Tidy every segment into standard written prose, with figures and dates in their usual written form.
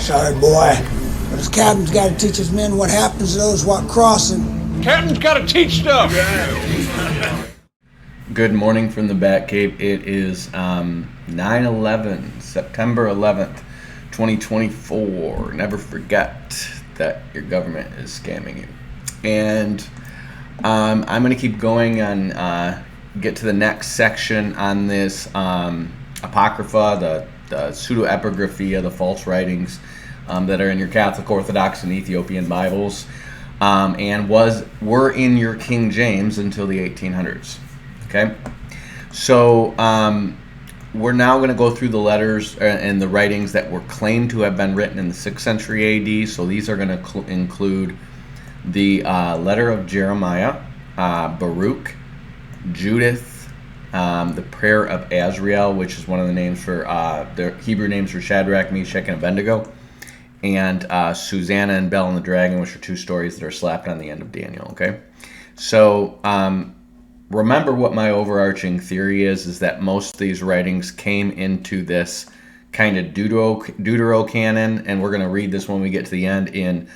Sorry, boy, but his captain's got to teach his men what happens to those what crossing. Captain's got to teach stuff. Good morning from the Batcave. It is 9/11, September 11th, 2024. Never forget that your government is scamming you. And I'm going to keep going and get to the next section on this Apocrypha, the pseudo-epigraphy, the false writings that are in your Catholic, Orthodox, and Ethiopian Bibles, and were in your King James until the 1800s. Okay, so we're now going to go through the letters and the writings that were claimed to have been written in the 6th century AD. So these are going to include the letter of Jeremiah, Baruch, Judith, the prayer of Azrael, which is one of the names for the Hebrew names for Shadrach, Meshach, and Abednego, and Susanna and Bel and the Dragon, which are two stories that are slapped on the end of Daniel. Okay, so remember what my overarching theory is that most of these writings came into this kind of Deuterocanon, and we're going to read this when we get to the end in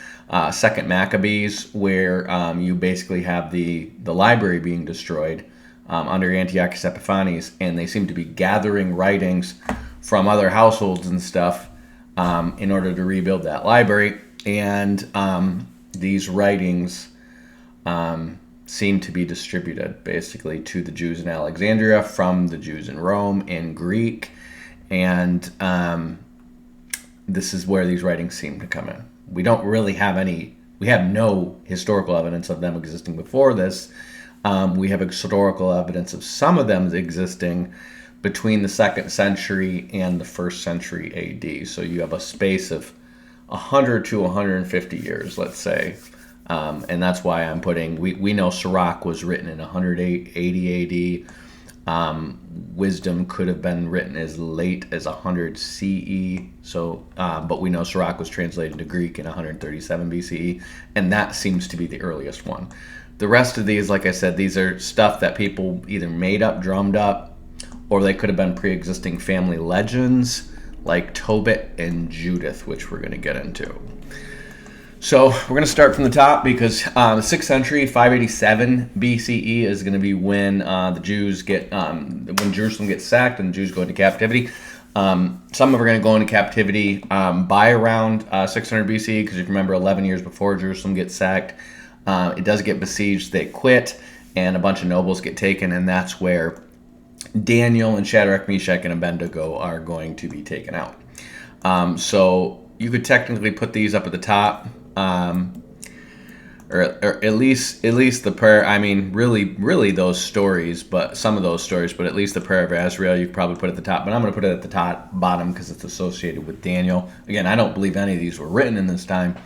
Second Maccabees, where you basically have the library being destroyed under Antiochus Epiphanes, and they seem to be gathering writings from other households and stuff in order to rebuild that library. And these writings seem to be distributed basically to the Jews in Alexandria from the Jews in Rome in Greek, and this is where these writings seem to come in. We don't really have we have no historical evidence of them existing before this. We have historical evidence of some of them existing between the 2nd century and the 1st century AD. So you have a space of 100 to 150 years, let's say. And that's why I'm putting, we know Sirach was written in 180 AD. Wisdom could have been written as late as 100 CE. So, but we know Sirach was translated to Greek in 137 BCE, and that seems to be the earliest one. The rest of these, like I said, these are stuff that people either made up, drummed up, or they could have been pre-existing family legends like Tobit and Judith, which we're going to get into. So we're going to start from the top because the 6th century, 587 BCE, is going to be when the Jews when Jerusalem gets sacked and the Jews go into captivity. Some of them are going to go into captivity by around 600 BCE, because if you remember, 11 years before Jerusalem gets sacked, it does get besieged. They quit, and a bunch of nobles get taken, and that's where Daniel and Shadrach, Meshach, and Abednego are going to be taken out. So you could technically put these up at the top. Or at least the prayer. I mean, really those stories, but some of those stories, but at least the prayer of Azrael you could probably put at the top. But I'm going to put it at the bottom because it's associated with Daniel. Again, I don't believe any of these were written in this time.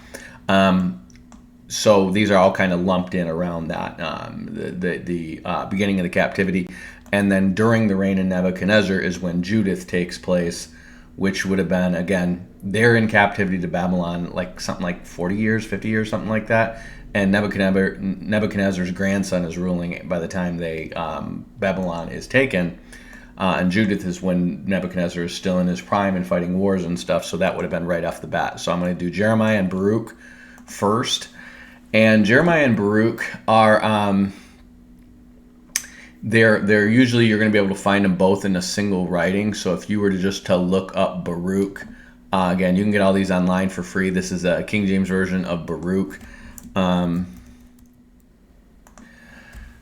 So these are all kind of lumped in around that the beginning of the captivity, and then during the reign of Nebuchadnezzar is when Judith takes place, which would have been, again, they're in captivity to Babylon, like something like 40 years, 50 years, something like that. And Nebuchadnezzar's grandson is ruling by the time Babylon is taken. And Judith is when Nebuchadnezzar is still in his prime and fighting wars and stuff. So that would have been right off the bat. So I'm going to do Jeremiah and Baruch first. And Jeremiah and Baruch are... They're usually, you're going to be able to find them both in a single writing. So if you were to look up Baruch, again, you can get all these online for free. This is a King James version of Baruch.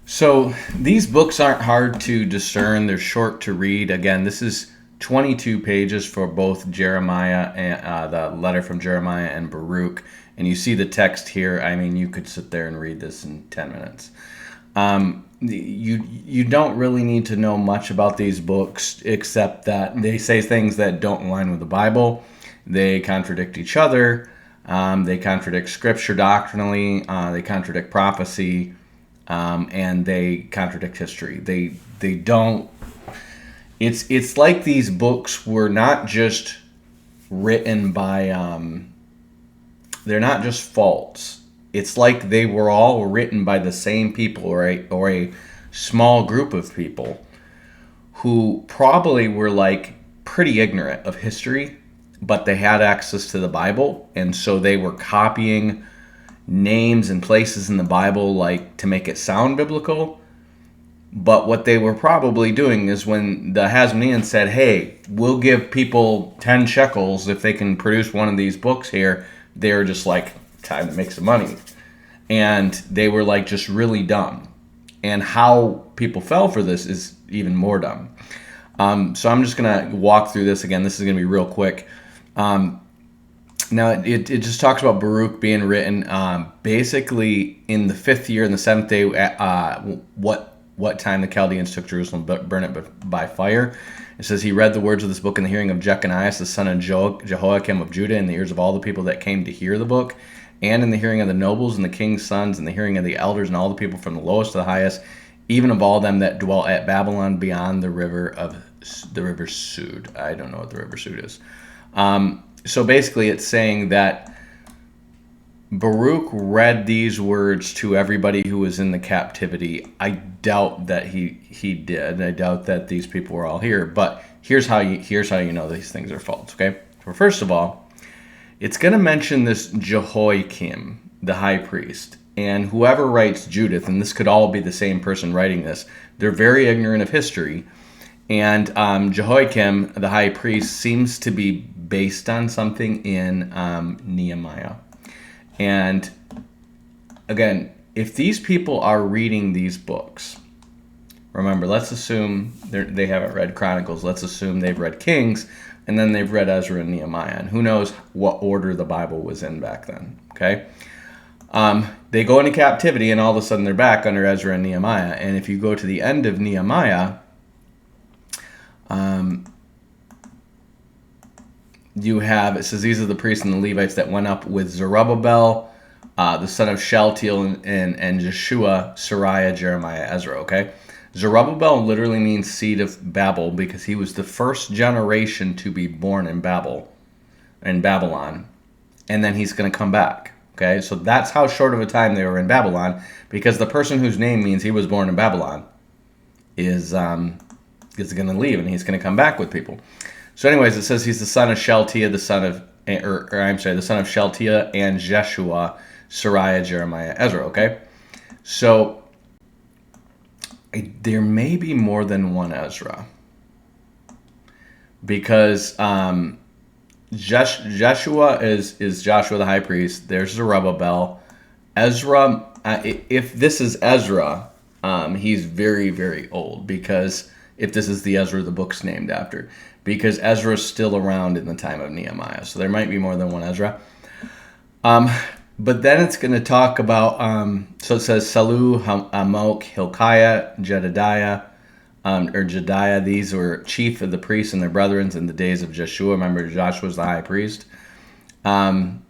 So these books aren't hard to discern. They're short to read. Again, this is 22 pages for both Jeremiah and the letter from Jeremiah and Baruch. And you see the text here. I mean, you could sit there and read this in 10 minutes. You don't really need to know much about these books, except that they say things that don't align with the Bible. They contradict each other. They contradict Scripture doctrinally. They contradict prophecy, and they contradict history. They don't. It's like these books were not just written by. They're not just false. It's like they were all written by the same people, or a small group of people who probably were like pretty ignorant of history but they had access to the Bible, and so they were copying names and places in the Bible like to make it sound biblical. But what they were probably doing is when the Hasmoneans said, hey, we'll give people 10 shekels if they can produce one of these books here, they were just like, time to make some money. And they were like just really dumb. And how people fell for this is even more dumb. So I'm just going to walk through this again. This is going to be real quick. Now, it just talks about Baruch being written basically in the 5th year and the 7th day, what time the Chaldeans took Jerusalem, but burn it by fire. It says, he read the words of this book in the hearing of Jeconiah, the son of Jehoiakim of Judah, in the ears of all the people that came to hear the book, and in the hearing of the nobles and the king's sons, and the hearing of the elders and all the people from the lowest to the highest, even of all them that dwell at Babylon beyond the river Sud. I don't know what the river Sud is. So basically it's saying that Baruch read these words to everybody who was in the captivity. I doubt that he did. I doubt that these people were all here. But here's how you know these things are false. Okay. So first of all, it's going to mention this Jehoiakim, the high priest, and whoever writes Judith, and this could all be the same person writing this. They're very ignorant of history, and Jehoiakim, the high priest, seems to be based on something in Nehemiah. And again, if these people are reading these books, remember, let's assume they haven't read Chronicles. Let's assume they've read Kings, and then they've read Ezra and Nehemiah. And who knows what order the Bible was in back then, okay? They go into captivity, and all of a sudden they're back under Ezra and Nehemiah. And if you go to the end of Nehemiah, you have, it says, these are the priests and the Levites that went up with Zerubbabel, the son of Shealtiel, and Jeshua, Sariah, Jeremiah, Ezra, okay? Zerubbabel literally means seed of Babel because he was the first generation to be born in Babylon, and then he's going to come back, okay? So that's how short of a time they were in Babylon, because the person whose name means he was born in Babylon is going to leave, and he's going to come back with people. So anyways, it says he's the son of Shealtiel, the son of Shealtiel and Jeshua, Sariah, Jeremiah, Ezra, okay? So there may be more than one Ezra, because Jeshua is Joshua the high priest. There's Zerubbabel. Ezra, if this is Ezra, he's very, very old, because if this is the Ezra the book's named after, because Ezra's still around in the time of Nehemiah. So there might be more than one Ezra. But then it's going to talk about, so it says Salu, Amok, Hilkiah, Jediah. These were chief of the priests and their brethren in the days of Jeshua. Remember, Joshua was the high priest. And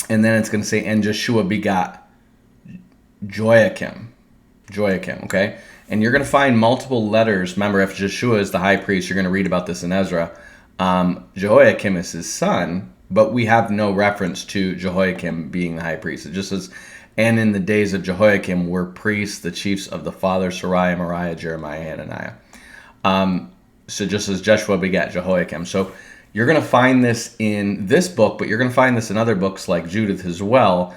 then it's going to say, and Jeshua begot Joachim, okay? And you're going to find multiple letters. Remember, if Jeshua is the high priest, you're going to read about this in Ezra. Jehoiakim is his son, but we have no reference to Jehoiakim being the high priest. It just says, and in the days of Jehoiakim were priests, the chiefs of the fathers, Sariah, Moriah, Jeremiah, Hananiah. So just as Jeshua begat Jehoiakim. So you're going to find this in this book, but you're going to find this in other books like Judith as well.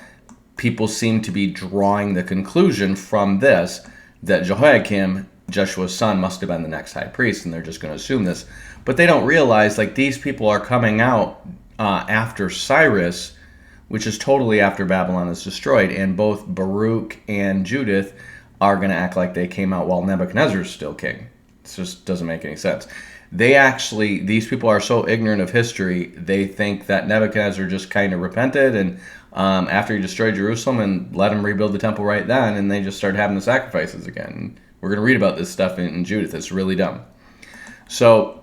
People seem to be drawing the conclusion from this that Jehoiakim, Jeshua's son, must have been the next high priest, and they're just going to assume this. But they don't realize, like, these people are coming out after Cyrus, which is totally after Babylon is destroyed, and both Baruch and Judith are going to act like they came out while Nebuchadnezzar is still king. It just doesn't make any sense. These people are so ignorant of history, they think that Nebuchadnezzar just kind of repented, and after he destroyed Jerusalem, and let him rebuild the temple right then, and they just started having the sacrifices again. We're going to read about this stuff in Judith. It's really dumb. So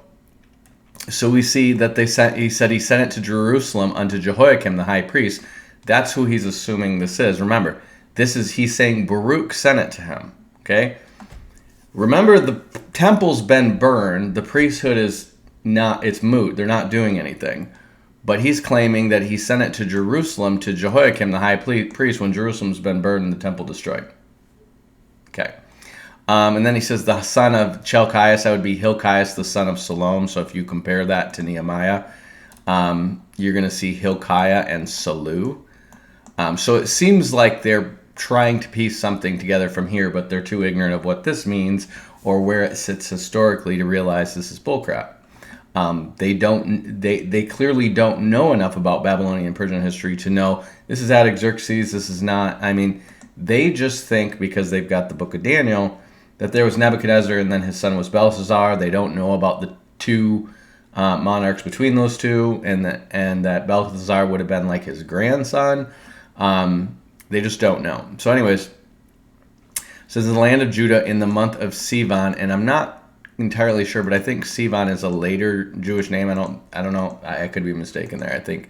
we see that he said he sent it to Jerusalem unto Jehoiakim the high priest. That's who he's assuming this is. Remember, he's saying Baruch sent it to him. Okay? Remember, the temple's been burned. The priesthood it's moot. They're not doing anything. But he's claiming that he sent it to Jerusalem to Jehoiakim the high priest when Jerusalem's been burned and the temple destroyed. Okay. And then he says the son of Chelkias, that would be Hilkias, the son of Salom. So if you compare that to Nehemiah, You're going to see Hilkiah and Salu. So it seems like they're trying to piece something together from here, but they're too ignorant of what this means or where it sits historically to realize this is bullcrap. They clearly don't know enough about Babylonian prison history to know this is Artaxerxes, this is not. I mean, they just think because they've got the book of Daniel that there was Nebuchadnezzar and then his son was Belshazzar. They don't know about the two monarchs between those two, and that Belshazzar would have been like his grandson. They just don't know. So anyways, it says in the land of Judah in the month of Sivan, and I'm not entirely sure, but I think Sivan is a later Jewish name. I don't know. I could be mistaken there, I think.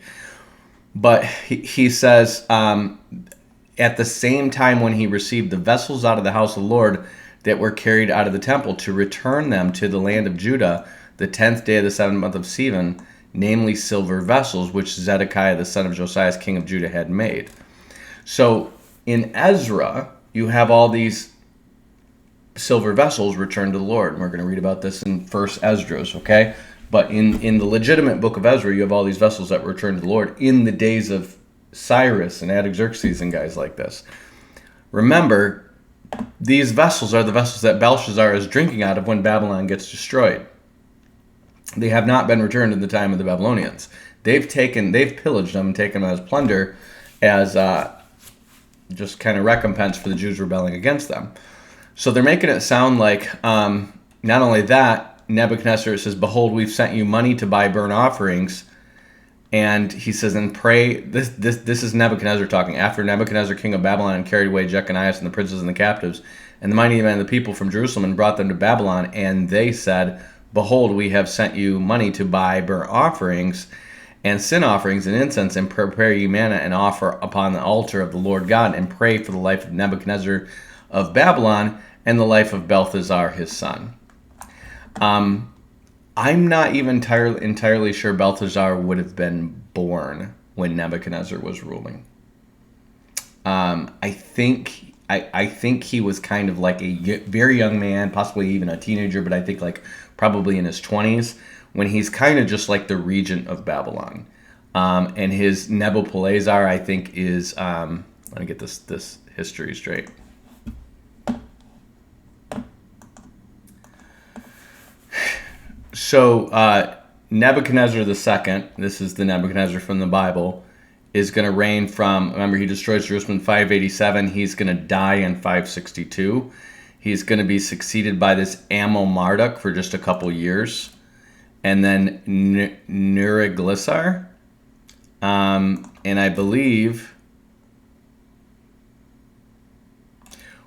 But he says, at the same time when he received the vessels out of the house of the Lord that were carried out of the temple to return them to the land of Judah, the 10th day of the 7th month of Sivan, namely silver vessels, which Zedekiah the son of Josiah, king of Judah, had made. So in Ezra, you have all these silver vessels returned to the Lord. And we're going to read about this in First Esdras, okay? But in the legitimate book of Ezra, you have all these vessels that were returned to the Lord in the days of Cyrus and Artaxerxes and guys like this. Remember, these vessels are the vessels that Belshazzar is drinking out of when Babylon gets destroyed. They have not been returned in the time of the Babylonians. They've pillaged them and taken them as plunder, as just kind of recompense for the Jews rebelling against them. So they're making it sound like not only that, Nebuchadnezzar says, "Behold, we've sent you money to buy burnt offerings." And he says, "And pray." This is Nebuchadnezzar talking. After Nebuchadnezzar, king of Babylon, and carried away Jeconiah and the princes and the captives, and the mighty men of the people from Jerusalem, and brought them to Babylon. And they said, "Behold, we have sent you money to buy burnt offerings and sin offerings and incense, and prepare ye manna, and offer upon the altar of the Lord God, and pray for the life of Nebuchadnezzar of Babylon, and the life of Belshazzar his son." I'm not even entirely sure Belshazzar would have been born when Nebuchadnezzar was ruling. I think he was kind of like a very young man, possibly even a teenager, but I think like probably in his 20s, when he's kind of just like the regent of Babylon. And his Nebuchadnezzar, I think, is let me get this history straight. So Nebuchadnezzar II, this is the Nebuchadnezzar from the Bible, is going to reign from, remember, he destroys Jerusalem in 587. He's going to die in 562. He's going to be succeeded by this Marduk for just a couple years. And then Neriglissar. And I believe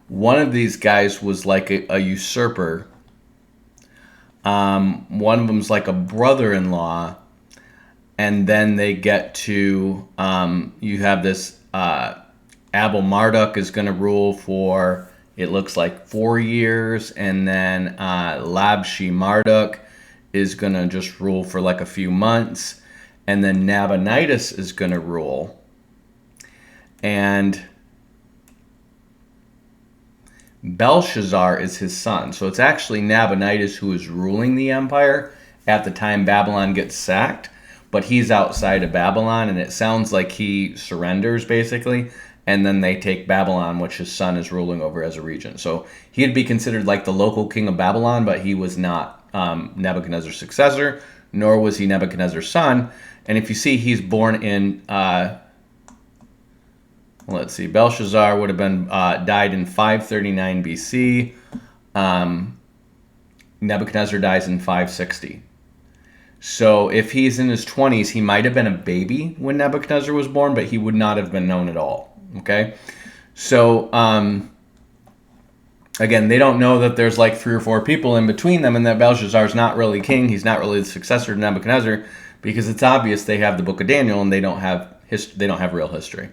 one of these guys was like a usurper. One of them's like a brother-in-law, and then they get to you have this Abel Marduk is going to rule for, it looks like, 4 years, and then Labshi Marduk is going to just rule for like a few months, and then Nabonidus is going to rule, and Belshazzar is his son. So it's actually Nabonidus who is ruling the empire at the time Babylon gets sacked, but he's outside of Babylon, and it sounds like he surrenders basically, and then they take Babylon, which his son is ruling over as a regent. So he'd be considered like the local king of Babylon, but he was not Nebuchadnezzar's successor, nor was he Nebuchadnezzar's son. And if you see, he's born in let's see, Belshazzar would have been died in 539 BC. Nebuchadnezzar dies in 560. So if he's in his 20s, he might have been a baby when Nebuchadnezzar was born, but he would not have been known at all. Okay? So, again, they don't know that there's like 3 or 4 people in between them, and that Belshazzar's not really king. He's not really the successor to Nebuchadnezzar, because it's obvious they have the book of Daniel and they don't have real history.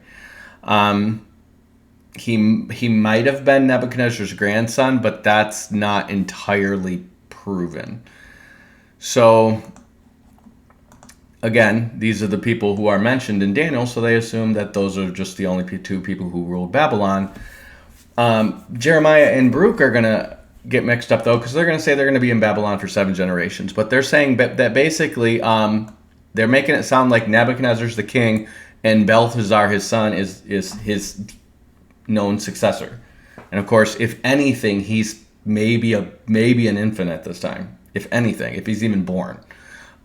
He might have been Nebuchadnezzar's grandson, but that's not entirely proven. So, again, these are the people who are mentioned in Daniel, so they assume that those are just the only 2 people who ruled Babylon. Jeremiah and Baruch are going to get mixed up, though, because they're going to say they're going to be in Babylon for 7 generations. But they're saying that basically they're making it sound like Nebuchadnezzar's the king and Belteshazzar, his son, is his known successor. And of course, if anything, he's maybe an infant at this time. If anything, if he's even born.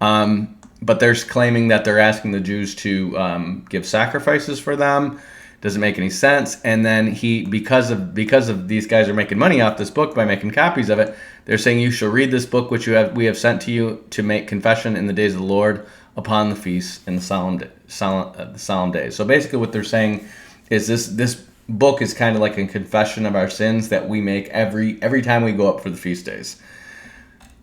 But they're claiming that they're asking the Jews to give sacrifices for them. Doesn't make any sense. And then because of these guys are making money off this book by making copies of it, they're saying you shall read this book which we have sent to you to make confession in the days of the Lord upon the feasts and the solemn days. So basically, what they're saying is this book is kind of like a confession of our sins that we make every time we go up for the feast days.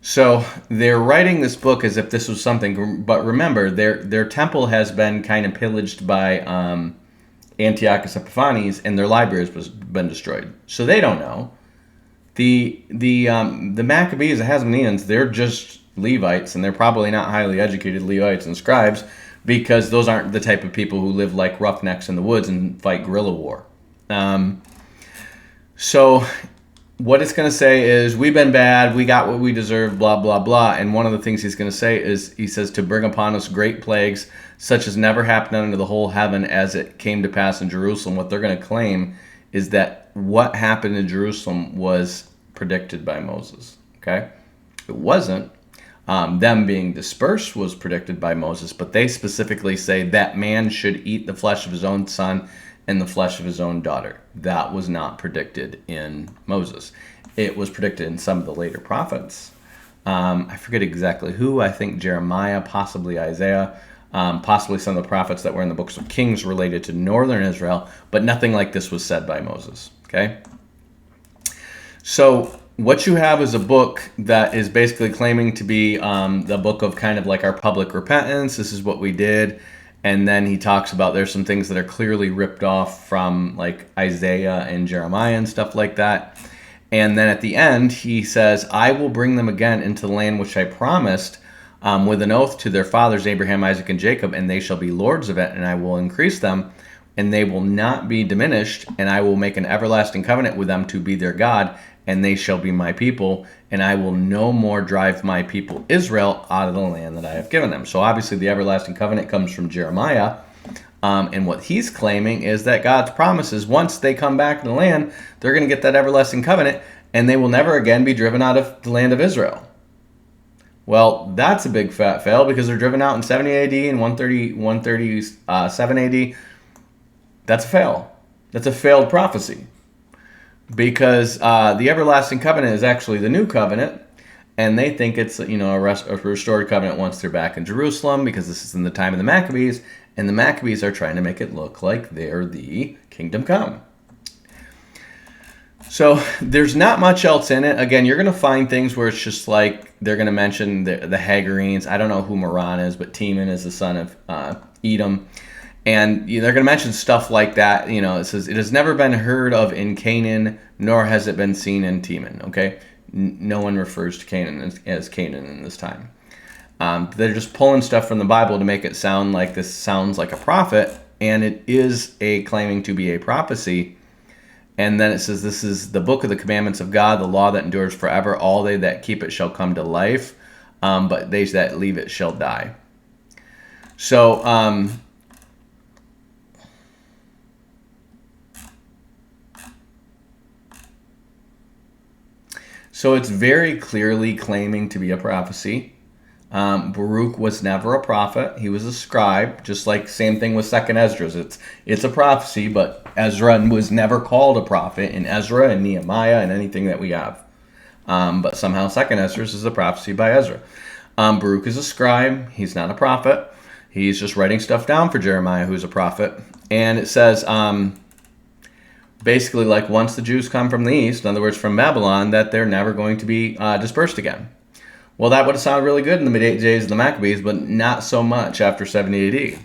So they're writing this book as if this was something, but remember, their temple has been kind of pillaged by Antiochus Epiphanes, and their library has been destroyed. So they don't know. The Maccabees, the Hasmoneans, they're just Levites, and they're probably not highly educated Levites and scribes, because those aren't the type of people who live like roughnecks in the woods and fight guerrilla war. So what it's going to say is, we've been bad, we got what we deserve, blah, blah, blah. And one of the things he's going to say is, he says, to bring upon us great plagues, such as never happened under the whole heaven as it came to pass in Jerusalem. What they're going to claim is that what happened in Jerusalem was predicted by Moses. Okay? It wasn't. Them being dispersed was predicted by Moses, but they specifically say that man should eat the flesh of his own son and the flesh of his own daughter. That was not predicted in Moses. It was predicted in some of the later prophets. I forget exactly who. I think Jeremiah, possibly Isaiah, possibly some of the prophets that were in the books of Kings related to northern Israel, but nothing like this was said by Moses. Okay? So what you have is a book that is basically claiming to be the book of kind of like our public repentance. This is what we did. And then he talks about there's some things that are clearly ripped off from like Isaiah and Jeremiah and stuff like that. And then at the end, he says, I will bring them again into the land which I promised with an oath to their fathers, Abraham, Isaac, and Jacob, and they shall be lords of it, and I will increase them, and they will not be diminished, and I will make an everlasting covenant with them to be their God, and they shall be my people, and I will no more drive my people Israel out of the land that I have given them. So obviously the everlasting covenant comes from Jeremiah, and what he's claiming is that God's promises, once they come back to the land, they're going to get that everlasting covenant, and they will never again be driven out of the land of Israel. Well, that's a big fat fail, because they're driven out in 70 AD and 137 AD. That's a fail. That's a failed prophecy. Because the everlasting covenant is actually the new covenant, and they think it's a restored covenant once they're back in Jerusalem, because this is in the time of the Maccabees, and the Maccabees are trying to make it look like they're the kingdom come. So there's not much else in it. Again, you're going to find things where it's just like they're going to mention the Hagarenes. I don't know who Moran is, but Teman is the son of Edom. And they're going to mention stuff like that. It says, it has never been heard of in Canaan, nor has it been seen in Teman. Okay? No one refers to Canaan as Canaan in this time. They're just pulling stuff from the Bible to make it sound like this sounds like a prophet, and it is claiming to be a prophecy. And then it says, this is the book of the commandments of God, the law that endures forever. All they that keep it shall come to life, but they that leave it shall die. So, So it's very clearly claiming to be a prophecy. Baruch was never a prophet. He was a scribe, just like same thing with Second Esdras. It's a prophecy, but Ezra was never called a prophet in Ezra and Nehemiah and anything that we have. But somehow Second Esdras is a prophecy by Ezra. Baruch is a scribe. He's not a prophet. He's just writing stuff down for Jeremiah, who's a prophet. And it says, basically, like once the Jews come from the east, in other words, from Babylon, that they're never going to be dispersed again. Well, that would have sounded really good in the mid days of the Maccabees, but not so much after 70 AD.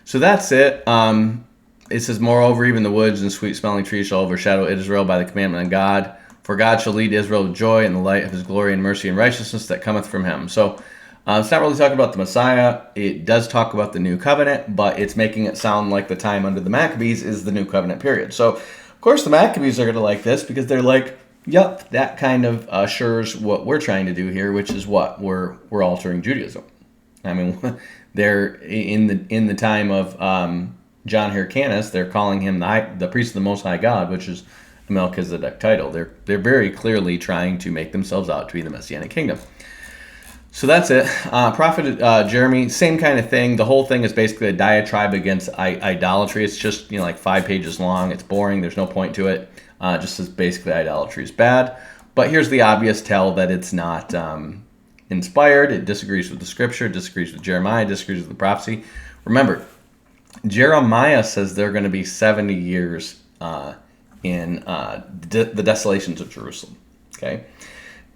So that's it. It says, moreover, even the woods and sweet-smelling trees shall overshadow Israel by the commandment of God. For God shall lead Israel to joy in the light of his glory and mercy and righteousness that cometh from him. So it's not really talking about the Messiah. It does talk about the new covenant, but it's making it sound like the time under the Maccabees is the new covenant period. So, of course, the Maccabees are going to like this, because they're like, yep, that kind of assures what we're trying to do here, which is what? We're altering Judaism. I mean, they're in the time of John Hyrcanus, they're calling him the priest of the Most High God, which is a Melchizedek title. They're very clearly trying to make themselves out to be the Messianic kingdom. So that's it. Prophet Jeremy, same kind of thing. The whole thing is basically a diatribe against idolatry. It's just like 5 pages long. It's boring. There's no point to it. Just says basically idolatry is bad. But here's the obvious tell that it's not inspired. It disagrees with the scripture. It disagrees with Jeremiah. It disagrees with the prophecy. Remember, Jeremiah says there are going to be 70 years in the desolations of Jerusalem. Okay.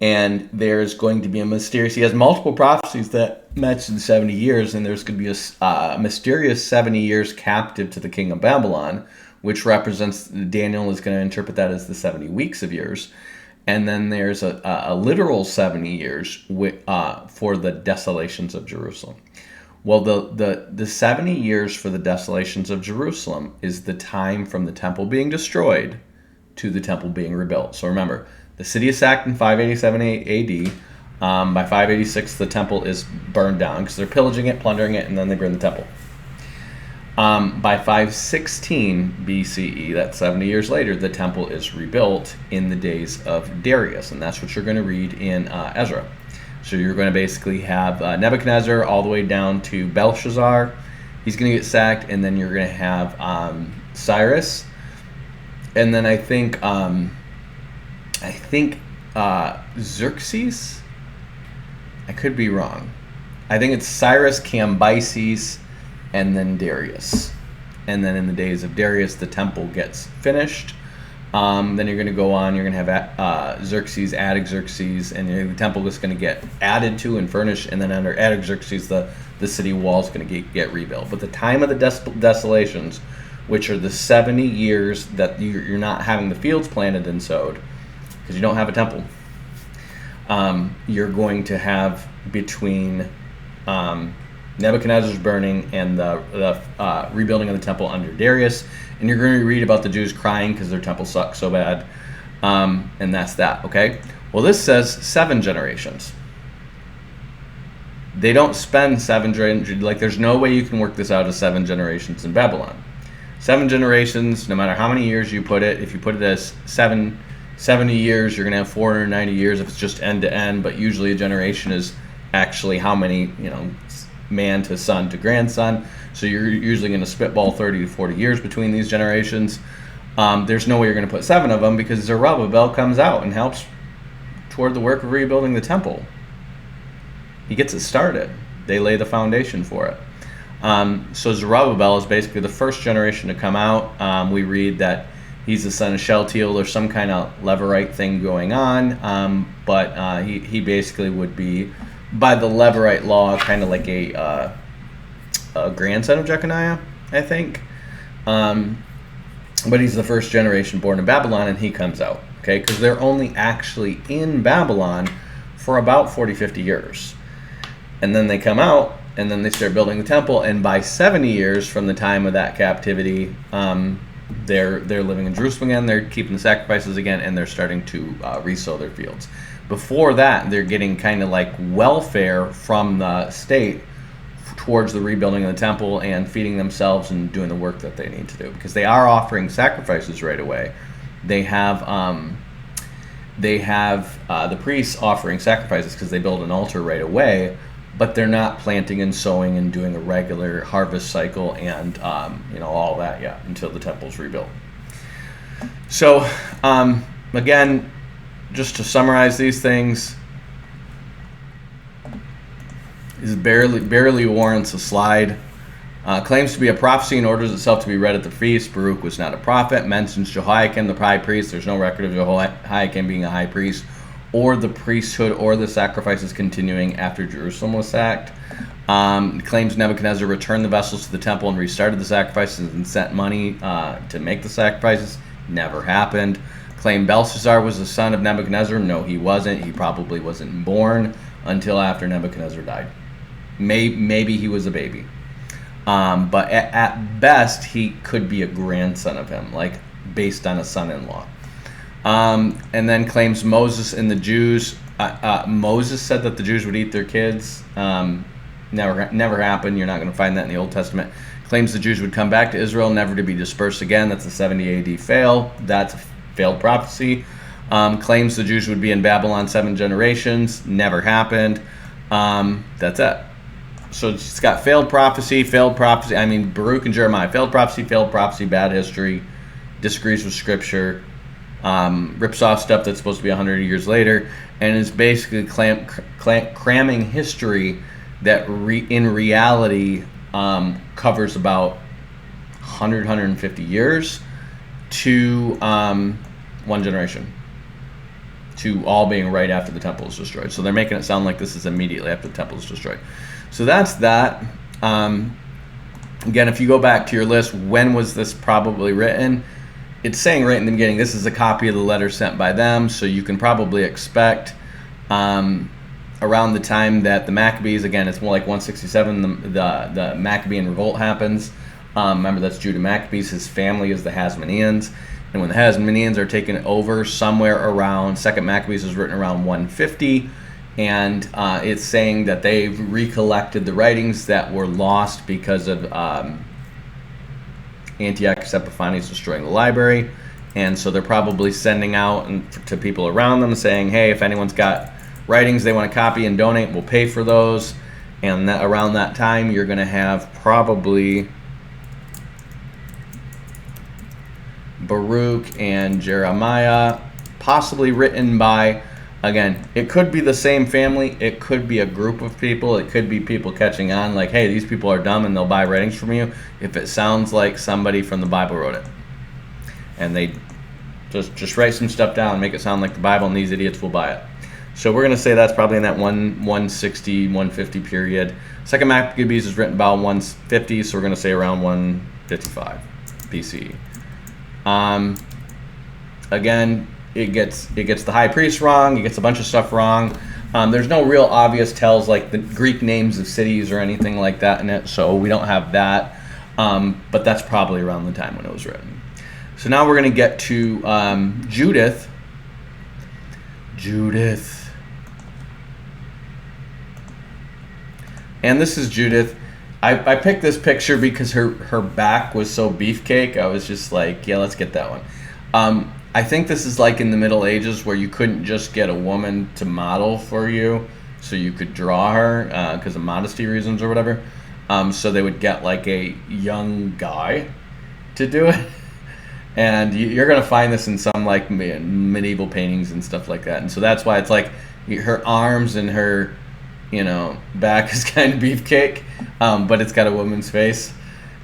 And there's going to be a mysterious, he has multiple prophecies that mention 70 years, and there's going to be a mysterious 70 years captive to the king of Babylon, which represents, Daniel is going to interpret that as the 70 weeks of years. And then there's a literal 70 years for the desolations of Jerusalem. Well, the 70 years for the desolations of Jerusalem is the time from the temple being destroyed to the temple being rebuilt. So remember, the city is sacked in 587 AD. By 586, the temple is burned down because they're pillaging it, plundering it, and then they burn the temple. By 516 BCE, that's 70 years later, the temple is rebuilt in the days of Darius, and that's what you're going to read in Ezra. So you're going to basically have Nebuchadnezzar all the way down to Belshazzar. He's going to get sacked, and then you're going to have Cyrus, and then I think Xerxes. I could be wrong. I think it's Cyrus, Cambyses, and then Darius. And then in the days of Darius, the temple gets finished. Then you're going to go on. You're going to have Xerxes, Artaxerxes, and the temple is going to get added to and furnished. And then under Artaxerxes, the city wall is going to get rebuilt. But the time of the desolations, which are the 70 years that you're not having the fields planted and sowed, because you don't have a temple, you're going to have between Nebuchadnezzar's burning and the rebuilding of the temple under Darius. And you're going to read about the Jews crying because their temple sucks so bad. And that's that, okay? Well, this says 7 generations. They don't spend 7 generations. Like, there's no way you can work this out as 7 generations in Babylon. 7 generations, no matter how many years you put it, if you put it as 70 years, you're going to have 490 years if it's just end to end. But usually a generation is actually how many, man to son to grandson. So you're usually going to spitball 30 to 40 years between these generations. There's no way you're going to put 7 of them because Zerubbabel comes out and helps toward the work of rebuilding the temple. He gets it started. They lay the foundation for it. So Zerubbabel is basically the first generation to come out. We read that he's the son of Shealtiel. There's some kind of Levirate thing going on, but he basically would be, by the Levirate law, kind of like a grandson of Jeconiah, I think. But he's the first generation born in Babylon, and he comes out, okay? Because they're only actually in Babylon for about 40, 50 years. And then they come out, and then they start building the temple, and by 70 years from the time of that captivity, they're living in Jerusalem again, they're keeping the sacrifices again, and they're starting to resow their fields. Before that, they're getting kind of like welfare from the state towards the rebuilding of the temple and feeding themselves and doing the work that they need to do, because they are offering sacrifices right away. They have the priests offering sacrifices because they build an altar right away, but they're not planting and sowing and doing a regular harvest cycle and all that yet until the temple's rebuilt. So again, just to summarize these things, this barely warrants a slide. Claims to be a prophecy and orders itself to be read at the feast. Baruch was not a prophet. Mentions Jehoiakim, the high priest. There's no record of Jehoiakim being a high priest, or the priesthood, or the sacrifices continuing after Jerusalem was sacked. Claims Nebuchadnezzar returned the vessels to the temple and restarted the sacrifices and sent money to make the sacrifices. Never happened. Claim Belshazzar was the son of Nebuchadnezzar. No, he wasn't. He probably wasn't born until after Nebuchadnezzar died. Maybe he was a baby. But at best, he could be a grandson of him, like based on a son-in-law. And then claims Moses and the Jews. Moses said that the Jews would eat their kids. Never happened. You're not going to find that in the Old Testament. Claims the Jews would come back to Israel, never to be dispersed again. That's a 70 AD fail. That's a failed prophecy. Claims the Jews would be in Babylon 7 generations. Never happened. That's it. So it's got failed prophecy. I mean, Baruch and Jeremiah. Failed prophecy, bad history, disagrees with Scripture, rips off stuff that's supposed to be 100 years later, and is basically cramming history that in reality covers about 150 years to one generation, to all being right after the temple is destroyed. So they're making it sound like this is immediately after the temple is destroyed. So that's that. Again, if you go back to your list, when was this probably written? It's saying right in the beginning, this is a copy of the letter sent by them, so you can probably expect around the time that the Maccabees, again, it's more like 167, the Maccabean revolt happens. Remember, that's Judah Maccabees. His family is the Hasmoneans. And when the Hasmoneans are taken over somewhere around, Second Maccabees is written around 150, and it's saying that they've recollected the writings that were lost because of Antiochus Epiphanes destroying the library. And so they're probably sending out to people around them saying, hey, if anyone's got writings they want to copy and donate, we'll pay for those. And around that time, you're going to have probably Baruch and Jeremiah, possibly written by, again, it could be the same family, it could be a group of people, it could be people catching on like, hey, these people are dumb and they'll buy writings from you if it sounds like somebody from the Bible wrote it. And they just write some stuff down and make it sound like the Bible, and these idiots will buy it. So we're going to say that's probably in that 160, 150 period. Second Maccabees is written about 150, so we're going to say around 155 BC. Again, it gets the high priest wrong. It gets a bunch of stuff wrong. There's no real obvious tells like the Greek names of cities or anything like that in it, so we don't have that. But that's probably around the time when it was written. So now we're going to get to Judith. And this is Judith. I picked this picture because her back was so beefcake. I was just like, yeah, let's get that one. I think this is like in the Middle Ages where you couldn't just get a woman to model for you, so you could draw her because of modesty reasons or whatever. So they would get like a young guy to do it. And you're going to find this in some like medieval paintings and stuff like that. And so that's why it's like her arms and her, back is kind of beefcake, but it's got a woman's face.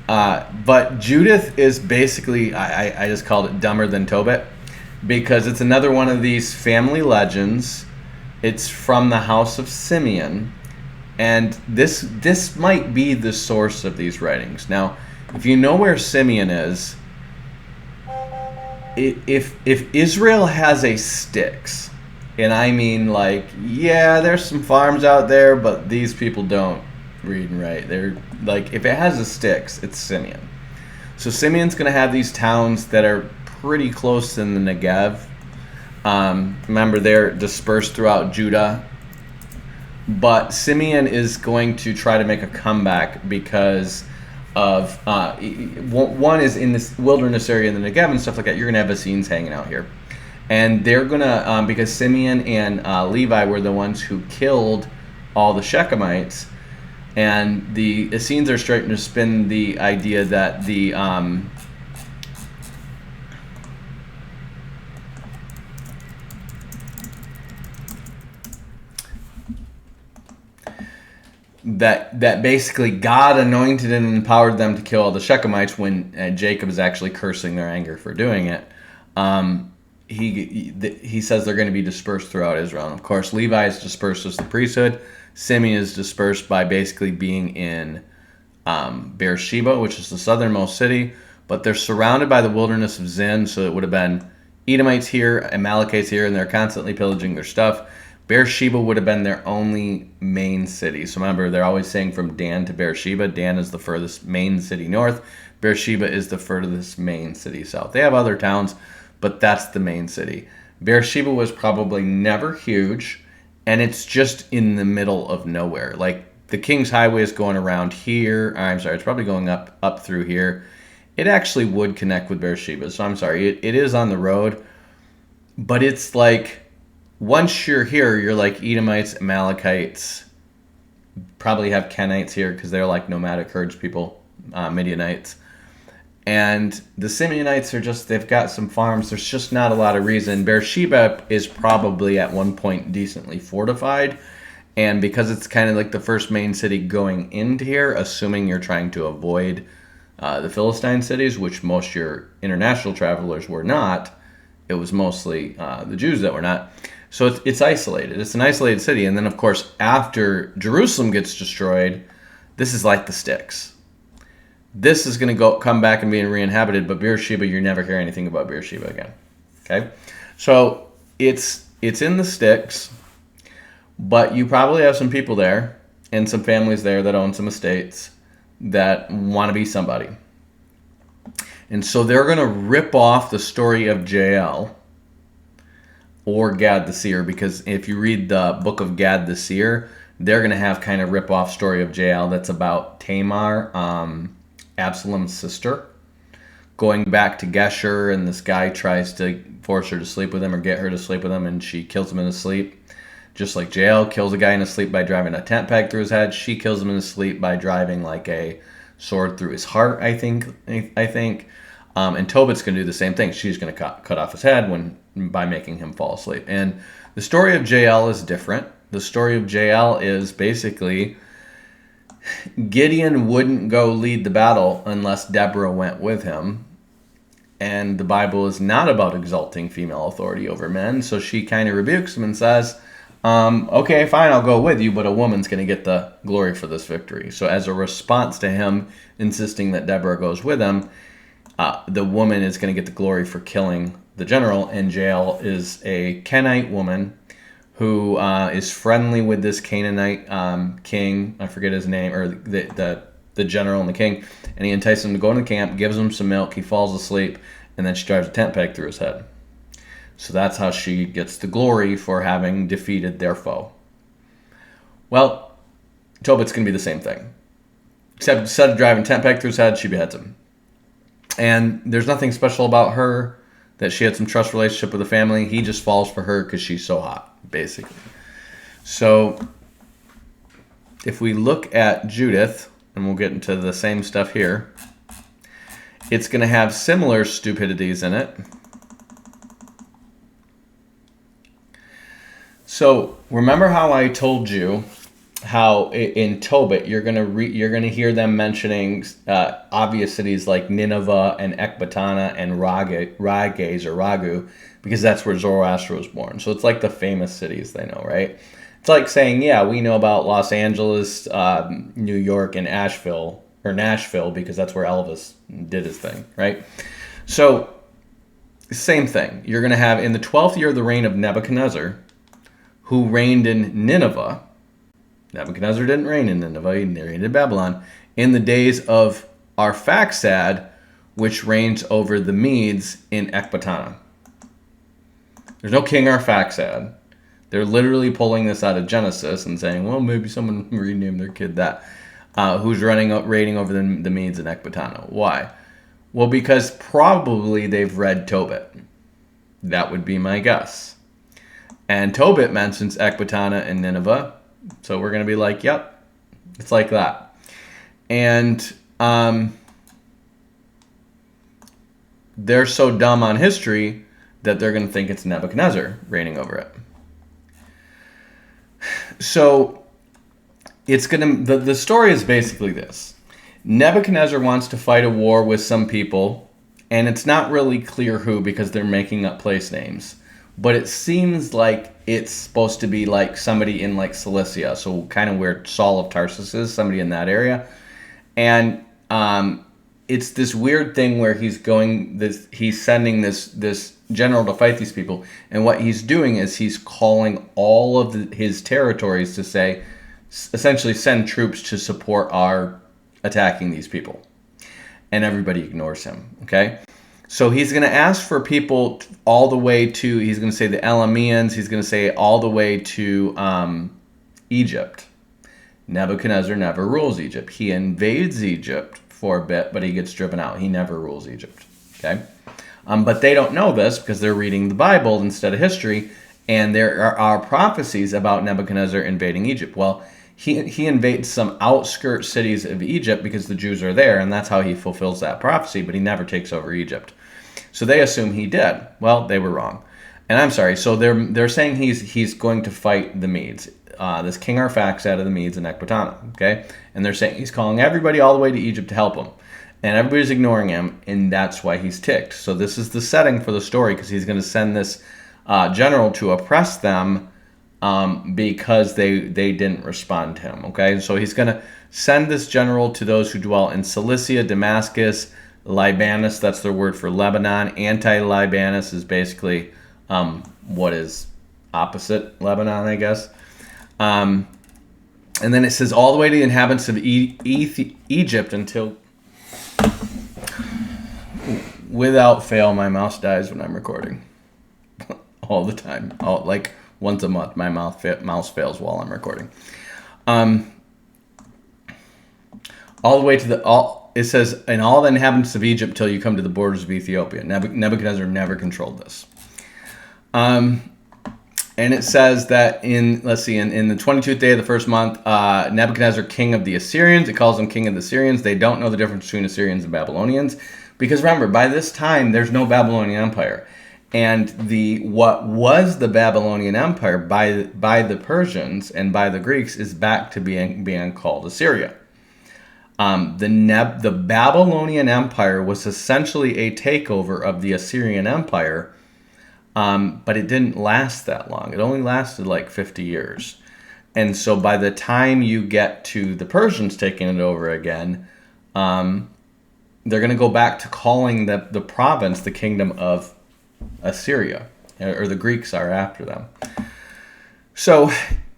But Judith is basically, I just called it dumber than Tobit, because it's another one of these family legends. It's from the house of Simeon, and this might be the source of these writings. Now, if you know where Simeon is, if Israel has a Styx, and I mean like, yeah, there's some farms out there, but these people don't read and write. They're like, if it has a Styx, it's Simeon. So Simeon's going to have these towns that are pretty close in the Negev. Remember, they're dispersed throughout Judah. But Simeon is going to try to make a comeback because of one is in this wilderness area in the Negev and stuff like that. You're going to have Essenes hanging out here. And they're going to, because Simeon and Levi were the ones who killed all the Shechemites, and the Essenes are starting to spin the idea that that basically God anointed and empowered them to kill all the Shechemites when Jacob is actually cursing their anger for doing it. He says they're going to be dispersed throughout Israel. And of course, Levi is dispersed as the priesthood. Simeon is dispersed by basically being in Beersheba, which is the southernmost city. But they're surrounded by the wilderness of Zin, so it would have been Edomites here, Amalekites here, and they're constantly pillaging their stuff. Beersheba would have been their only main city. So remember, they're always saying from Dan to Beersheba. Dan is the furthest main city north. Beersheba is the furthest main city south. They have other towns, but that's the main city. Beersheba was probably never huge, and it's just in the middle of nowhere. Like, the King's Highway is going around here. I'm sorry, it's probably going up through here. It actually would connect with Beersheba. So I'm sorry, it is on the road. But it's like, once you're here, you're like Edomites, Amalekites, probably have Kenites here because they're like nomadic herds people, Midianites. And the Simeonites are just, they've got some farms. There's just not a lot of reason. Beersheba is probably at one point decently fortified. And because it's kind of like the first main city going into here, assuming you're trying to avoid the Philistine cities, which most of your international travelers were not, it was mostly the Jews that were not. So it's isolated. It's an isolated city. And then, of course, after Jerusalem gets destroyed, this is like the sticks. This is going to come back and be re-inhabited, but Beersheba, you never hear anything about Beersheba again. Okay? So it's in the sticks, but you probably have some people there and some families there that own some estates that want to be somebody. And so they're going to rip off the story of Jael or Gad the seer, because if you read the book of Gad the seer, they're going to have kind of rip off story of Jael that's about Tamar, Absalom's sister, going back to Geshur, and this guy tries to force her to sleep with him or get her to sleep with him, and she kills him in his sleep. Just like Jael kills a guy in his sleep by driving a tent peg through his head, she kills him in his sleep by driving like a sword through his heart, I think. And Tobit's going to do the same thing. She's going to cut off his head by making him fall asleep. And the story of Jael is different. The story of Jael is basically Gideon wouldn't go lead the battle unless Deborah went with him. And the Bible is not about exalting female authority over men. So she kind of rebukes him and says, okay, fine, I'll go with you, but a woman's going to get the glory for this victory. So as a response to him insisting that Deborah goes with him, the woman is going to get the glory for killing the general, and Jael is a Kenite woman who is friendly with this Canaanite king. I forget his name, or the general and the king, and he entices him to go into the camp, gives him some milk, he falls asleep, and then she drives a tent peg through his head. So that's how she gets the glory for having defeated their foe. Well, Tobit's going to be the same thing. Except instead of driving tent peg through his head, she beheads him. And there's nothing special about her, that she had some trust relationship with the family. He just falls for her because she's so hot, basically. So if we look at Judith, and we'll get into the same stuff here, it's going to have similar stupidities in it. So remember how I told you how in Tobit you're gonna hear them mentioning obvious cities like Nineveh and Ecbatana and Rages or Ragu, because that's where Zoroaster was born. So it's like the famous cities they know, right? It's like saying, yeah, we know about Los Angeles, New York, and Nashville, because that's where Elvis did his thing, right? So same thing. You're gonna have in the 12th year of the reign of Nebuchadnezzar, who reigned in Nineveh. Nebuchadnezzar didn't reign in Nineveh, he reigned in Babylon. In the days of Arphaxad, which reigns over the Medes in Ecbatana. There's no King Arphaxad. They're literally pulling this out of Genesis and saying, well, maybe someone renamed their kid that. Who's reigning over the Medes in Ecbatana. Why? Well, because probably they've read Tobit. That would be my guess. And Tobit mentions Ecbatana and Nineveh. So we're going to be like, yep, it's like that. And they're so dumb on history that they're going to think it's Nebuchadnezzar reigning over it. So it's going to, the story is basically this. Nebuchadnezzar wants to fight a war with some people, and it's not really clear who because they're making up place names. But it seems like it's supposed to be like somebody in like Cilicia, so kind of where Saul of Tarsus is, somebody in that area. And it's this weird thing where he's sending this general to fight these people. And what he's doing is he's calling all of his territories to say, essentially send troops to support our attacking these people. And everybody ignores him, okay? So he's going to ask for people all the way to, he's going to say the Elameans, he's going to say all the way to Egypt. Nebuchadnezzar never rules Egypt. He invades Egypt for a bit, but he gets driven out. He never rules Egypt. Okay? But they don't know this because they're reading the Bible instead of history, and there are prophecies about Nebuchadnezzar invading Egypt. Well, he invades some outskirt cities of Egypt because the Jews are there, and that's how he fulfills that prophecy, but he never takes over Egypt. So they assume he did. Well, they were wrong. And I'm sorry, so they're saying he's going to fight the Medes. This King Arphaxad of the Medes and Ecbatana, okay? And they're saying he's calling everybody all the way to Egypt to help him. And everybody's ignoring him, and that's why he's ticked. So this is the setting for the story, because he's going to send this general to oppress them because they didn't respond to him, okay? So he's going to send this general to those who dwell in Cilicia, Damascus, Libanus, that's their word for Lebanon. Anti-Libanus is basically what is opposite Lebanon, I guess. And then it says all the way to the inhabitants of Egypt until, without fail, my mouse dies when I'm recording. All the time. Like once a month, my mouse fails while I'm recording. All the way to it says, and all the inhabitants of Egypt till you come to the borders of Ethiopia. Nebuchadnezzar never controlled this. And it says that in the 22th day of the first month, Nebuchadnezzar, king of the Assyrians, it calls him king of the Assyrians. They don't know the difference between Assyrians and Babylonians. Because remember, by this time, there's no Babylonian Empire. And what was the Babylonian Empire by the Persians and by the Greeks is back to being called Assyria. The Babylonian Empire was essentially a takeover of the Assyrian Empire, but it didn't last that long. It only lasted like 50 years. And so by the time you get to the Persians taking it over again, they're going to go back to calling the province the kingdom of Assyria, or the Greeks are after them. So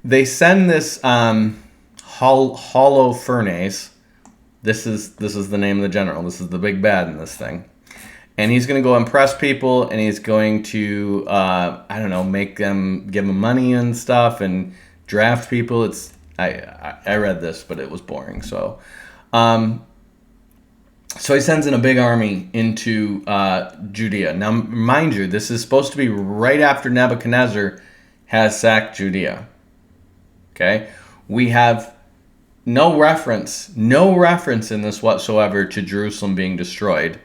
they send this Holofernes. This is the name of the general. This is the big bad in this thing. And he's going to go impress people, and he's going to, make them, give them money and stuff, and draft people. I read this, but it was boring. So he sends in a big army into Judea. Now, mind you, this is supposed to be right after Nebuchadnezzar has sacked Judea. Okay? We have no reference in this whatsoever to Jerusalem being destroyed.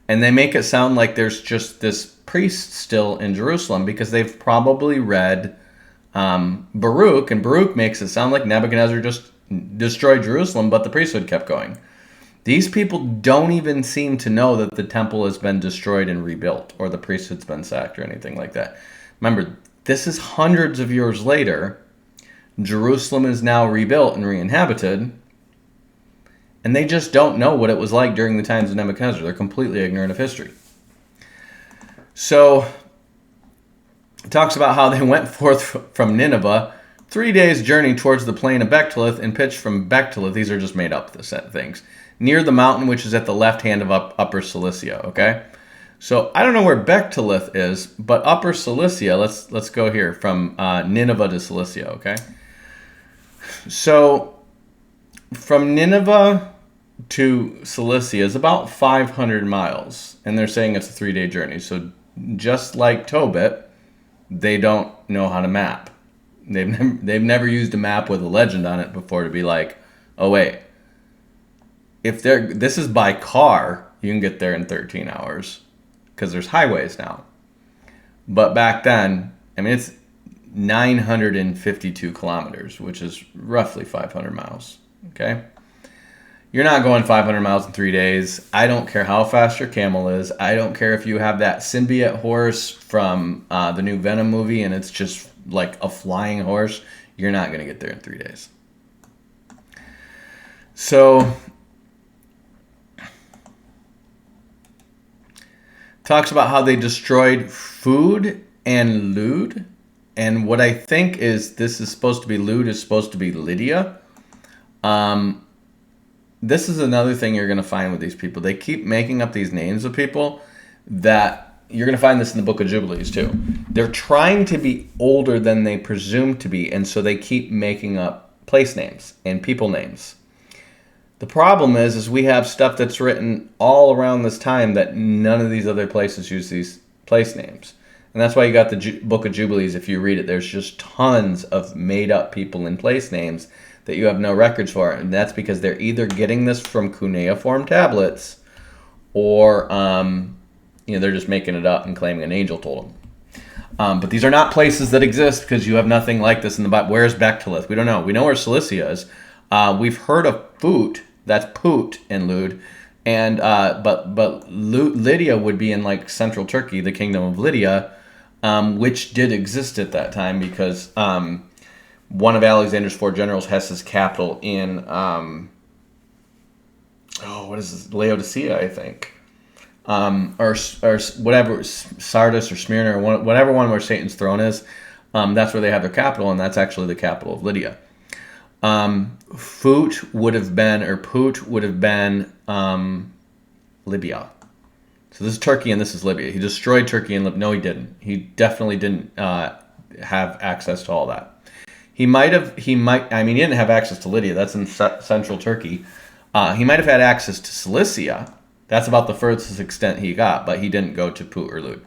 And they make it sound like there's just this priest still in Jerusalem because they've probably read Baruch, and Baruch makes it sound like Nebuchadnezzar just destroyed Jerusalem, but the priesthood kept going. These people don't even seem to know that the temple has been destroyed and rebuilt, or the priesthood's been sacked, or anything like that. Remember, this is hundreds of years later. Jerusalem is now rebuilt and re-inhabited, and they just don't know what it was like during the times of Nebuchadnezzar. They're completely ignorant of history. So, it talks about how they went forth from Nineveh, 3 days' journey towards the plain of Bechteleth, and pitched from Bechteleth. These are just made up things. Near the mountain which is at the left hand of Upper Cilicia, okay? So, I don't know where Bechteleth is, but Upper Cilicia, let's go here, from Nineveh to Cilicia, okay? So, from Nineveh to Cilicia is about 500 miles, and they're saying it's a 3-day journey. So, just like Tobit, they don't know how to map. They've never used a map with a legend on it before to be like, oh wait, this is by car, you can get there in 13 hours because there's highways now. But back then, it's 952 kilometers, which is roughly 500 miles. Okay? You're not going 500 miles in 3 days. I don't care how fast your camel is. I don't care if you have that symbiote horse from the new Venom movie and it's just like a flying horse. You're not going to get there in 3 days. So, talks about how they destroyed food and lewd. And what I think is this is supposed to be lewd is supposed to be Lydia. This is another thing you're going to find with these people. They keep making up these names of people that you're going to find this in the Book of Jubilees too. They're trying to be older than they presume to be, and so they keep making up place names and people names. The problem is we have stuff that's written all around this time that none of these other places use these place names. And that's why you got the Book of Jubilees. If you read it, there's just tons of made-up people and place names that you have no records for. And that's because they're either getting this from cuneiform tablets or they're just making it up and claiming an angel told them. But these are not places that exist because you have nothing like this in the Bible. Where's Bechtelith? We don't know. We know where Cilicia is. We've heard of Put. That's Put in Lud. And but Lydia would be in like central Turkey, the kingdom of Lydia, which did exist at that time because one of Alexander's 4 generals has his capital in what is this? Laodicea, I think, or whatever, Sardis or Smyrna or whatever one where Satan's throne is. That's where they have their capital, and that's actually the capital of Lydia. Put would have been Libya. So this is Turkey and this is Libya. He destroyed Turkey and Libya. No, he didn't. He definitely didn't have access to all that. He didn't have access to Lydia. That's in central Turkey. He might have had access to Cilicia. That's about the furthest extent he got, but he didn't go to Put or Lud.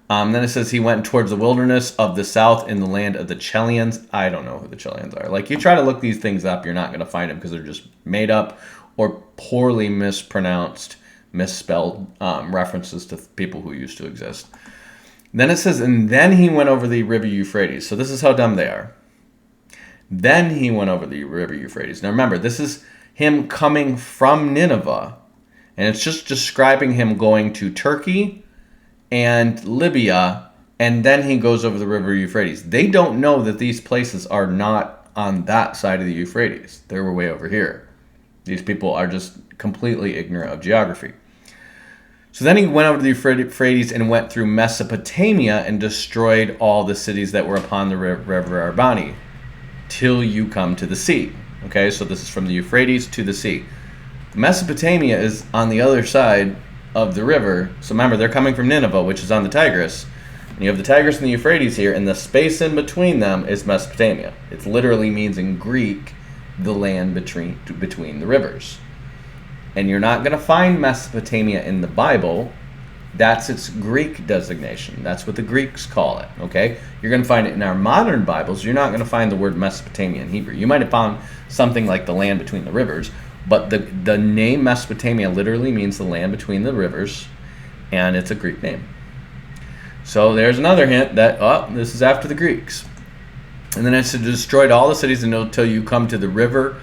Then it says he went towards the wilderness of the south in the land of the Chelians. I don't know who the Chelians are. Like, you try to look these things up, you're not going to find them because they're just made up or poorly mispronounced, misspelled references to people who used to exist. Then it says, and then he went over the river Euphrates. So this is how dumb they are. Then he went over the river Euphrates. Now remember, this is him coming from Nineveh, and it's just describing him going to Turkey and Libya, and then he goes over the river Euphrates. They don't know that these places are not on that side of the Euphrates. They were way over here. These people are just completely ignorant of geography. So then he went over the Euphrates and went through Mesopotamia and destroyed all the cities that were upon the river Arbani till you come to the sea. Okay, so this is from the Euphrates to the sea. Mesopotamia is on the other side of the river. So remember, they're coming from Nineveh, which is on the Tigris. And you have the Tigris and the Euphrates here, and the space in between them is Mesopotamia. It literally means in Greek, the land between the rivers. And you're not going to find Mesopotamia in the Bible. That's its Greek designation. That's what the Greeks call it, okay? You're going to find it in our modern Bibles. You're not going to find the word Mesopotamia in Hebrew. You might have found something like the land between the rivers, but the name Mesopotamia literally means the land between the rivers, and it's a Greek name. So there's another hint that, this is after the Greeks. And then it destroyed all the cities until you come to the river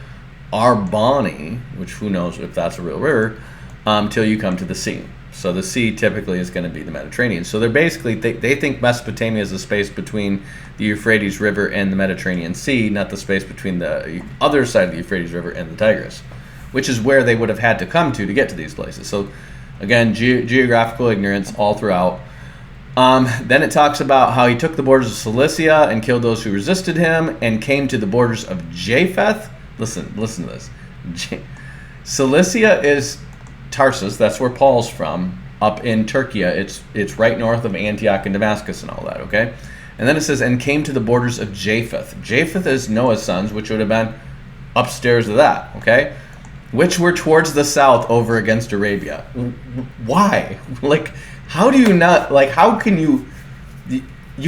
Arbani, which who knows if that's a real river, till you come to the sea. So the sea typically is going to be the Mediterranean. So they're basically, they think Mesopotamia is the space between the Euphrates River and the Mediterranean Sea, not the space between the other side of the Euphrates River and the Tigris, which is where they would have had to come to get to these places. So again, geographical ignorance all throughout. Then it talks about how he took the borders of Cilicia and killed those who resisted him and came to the borders of Japheth. Listen to this. Cilicia is Tarsus, that's where Paul's from, up in Turkey. It's right north of Antioch and Damascus and all that, okay? And then it says, and came to the borders of Japheth. Japheth is Noah's sons, which would have been upstairs of that, okay? Which were towards the south over against Arabia. Why? Like, how do you not, like, how can you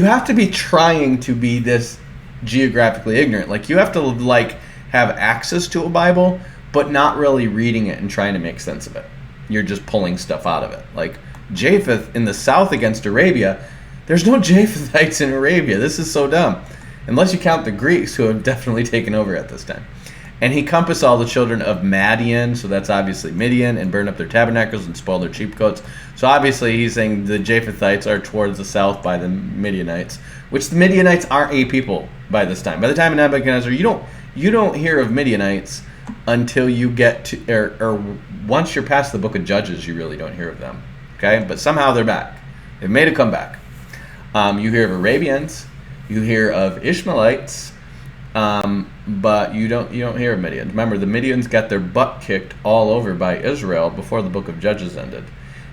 have to be trying to be this geographically ignorant. Like, you have to, like, have access to a Bible, but not really reading it and trying to make sense of it. You're just pulling stuff out of it. Like, Japheth in the south against Arabia, there's no Japhethites in Arabia. This is so dumb. Unless you count the Greeks, who have definitely taken over at this time. And he compassed all the children of Madian, so that's obviously Midian, and burned up their tabernacles and spoiled their sheepcotes. So obviously he's saying the Japhethites are towards the south by the Midianites, which the Midianites aren't a people by this time. By the time of Nebuchadnezzar, you don't hear of Midianites until you get to, or once you're past the book of Judges, you really don't hear of them. Okay, but somehow they're back. They've made a comeback. You hear of Arabians, you hear of Ishmaelites, but you don't hear of Midian. Remember, the Midians got their butt kicked all over by Israel before the book of Judges ended.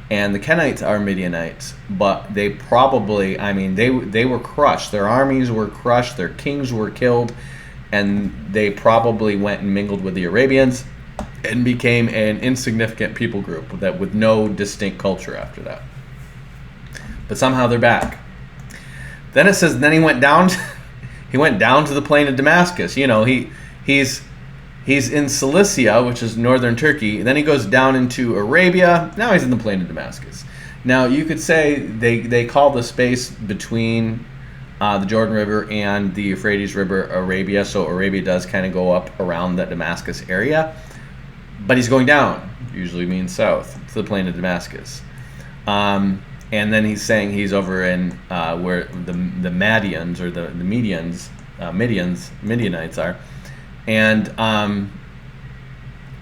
And the Kenites are Midianites, but they probably, they were crushed. Their armies were crushed. Their kings were killed. and they probably went and mingled with the Arabians and became an insignificant people group with no distinct culture after that. But somehow they're back. Then it says, then he went down to the plain of Damascus. You know, he's in Cilicia, which is northern Turkey. Then he goes down into Arabia. Now he's in the plain of Damascus. Now you could say they call the space between the Jordan River and the Euphrates River Arabia. So Arabia does kind of go up around the Damascus area. But he's going down, usually means south, to the plain of Damascus. And then he's saying he's over in where the Madians or the Midianites are. And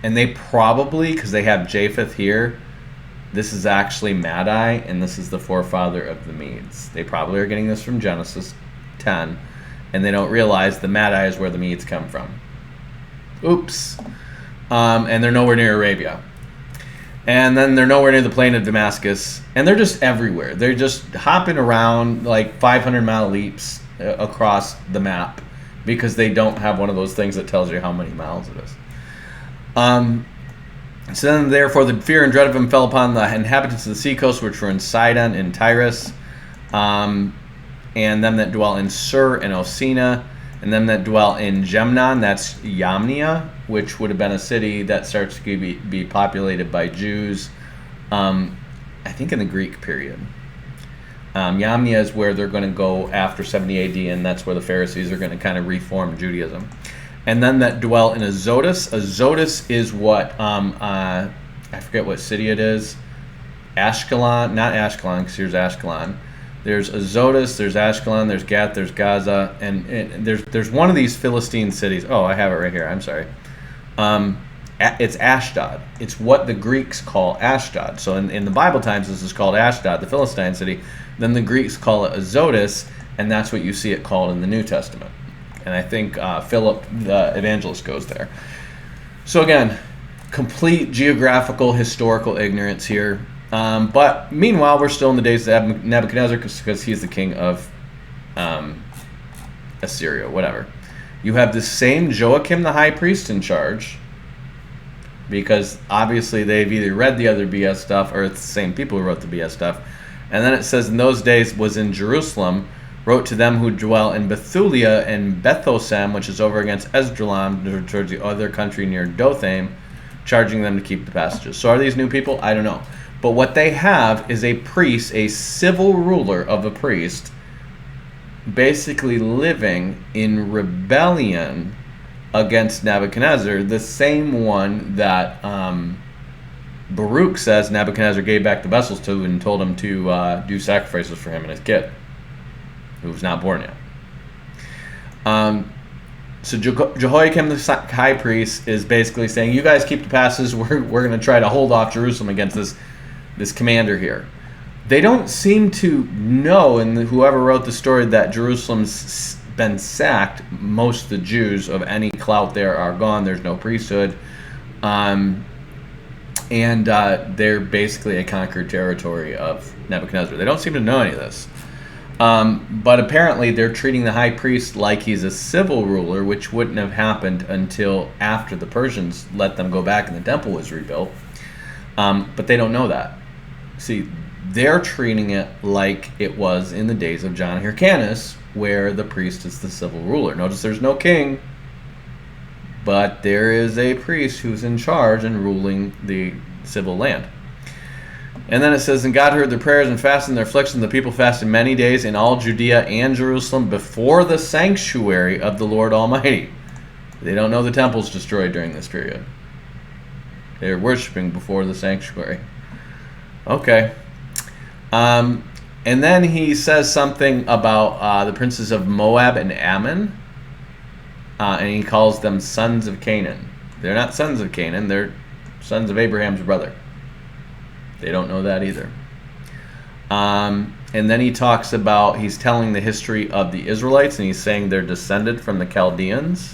they probably, because they have Japheth here, this is actually Madai, and this is the forefather of the Medes. They probably are getting this from Genesis 10, and they don't realize the Madai is where the Medes come from. Oops. And they're nowhere near Arabia. And then they're nowhere near the plain of Damascus. And they're just everywhere. They're just hopping around like 500-mile leaps across the map because they don't have one of those things that tells you how many miles it is. So then, therefore, the fear and dread of him fell upon the inhabitants of the seacoast, which were in Sidon and Tyrus, and them that dwell in Sur and Osina, and them that dwell in Gemnon, that's Yamnia, which would have been a city that starts to be populated by Jews, I think in the Greek period. Yamnia is where they're going to go after 70 AD, and that's where the Pharisees are going to kind of reform Judaism. And then that dwell in Azotus. Azotus is what, I forget what city it is. Ashkelon, not Ashkelon, because here's Ashkelon. There's Azotus, there's Ashkelon, there's Gath, there's Gaza, and there's one of these Philistine cities. Oh, I have it right here. I'm sorry. It's Ashdod. It's what the Greeks call Ashdod. So in the Bible times, this is called Ashdod, the Philistine city. Then the Greeks call it Azotus, and that's what you see it called in the New Testament. And I think Philip the evangelist goes there. So again, complete geographical, historical ignorance here. But meanwhile, we're still in the days of Nebuchadnezzar because he's the king of Assyria, whatever. You have the same Joachim the high priest in charge because obviously they've either read the other BS stuff or it's the same people who wrote the BS stuff. And then it says in those days was in Jerusalem, wrote to them who dwell in Bethulia and Bethosem, which is over against Esdraelon, towards the other country near Dothaim, charging them to keep the passages. So are these new people? I don't know. But what they have is a priest, a civil ruler of a priest, basically living in rebellion against Nebuchadnezzar, the same one that Baruch says Nebuchadnezzar gave back the vessels to and told him to do sacrifices for him and his kid, who was not born yet. So Jehoiakim the high priest is basically saying, you guys keep the passes, we're going to try to hold off Jerusalem against this commander here. They don't seem to know, and whoever wrote the story, that Jerusalem's been sacked. Most of the Jews of any clout there are gone. There's no priesthood. And they're basically a conquered territory of Nebuchadnezzar. They don't seem to know any of this. But apparently they're treating the high priest like he's a civil ruler, which wouldn't have happened until after the Persians let them go back and the temple was rebuilt. But they don't know that. See, they're treating it like it was in the days of John Hyrcanus, where the priest is the civil ruler. Notice there's no king, but there is a priest who's in charge and ruling the civil land. And then it says, and God heard their prayers and fasted their affliction. The people fasted many days in all Judea and Jerusalem before the sanctuary of the Lord Almighty. They don't know the temple's destroyed during this period. They're worshiping before the sanctuary. Okay. And then he says something about the princes of Moab and Ammon. And he calls them sons of Canaan. They're not sons of Canaan. They're sons of Abraham's brother. They don't know that either. And then he talks about, he's telling the history of the Israelites, and he's saying they're descended from the Chaldeans.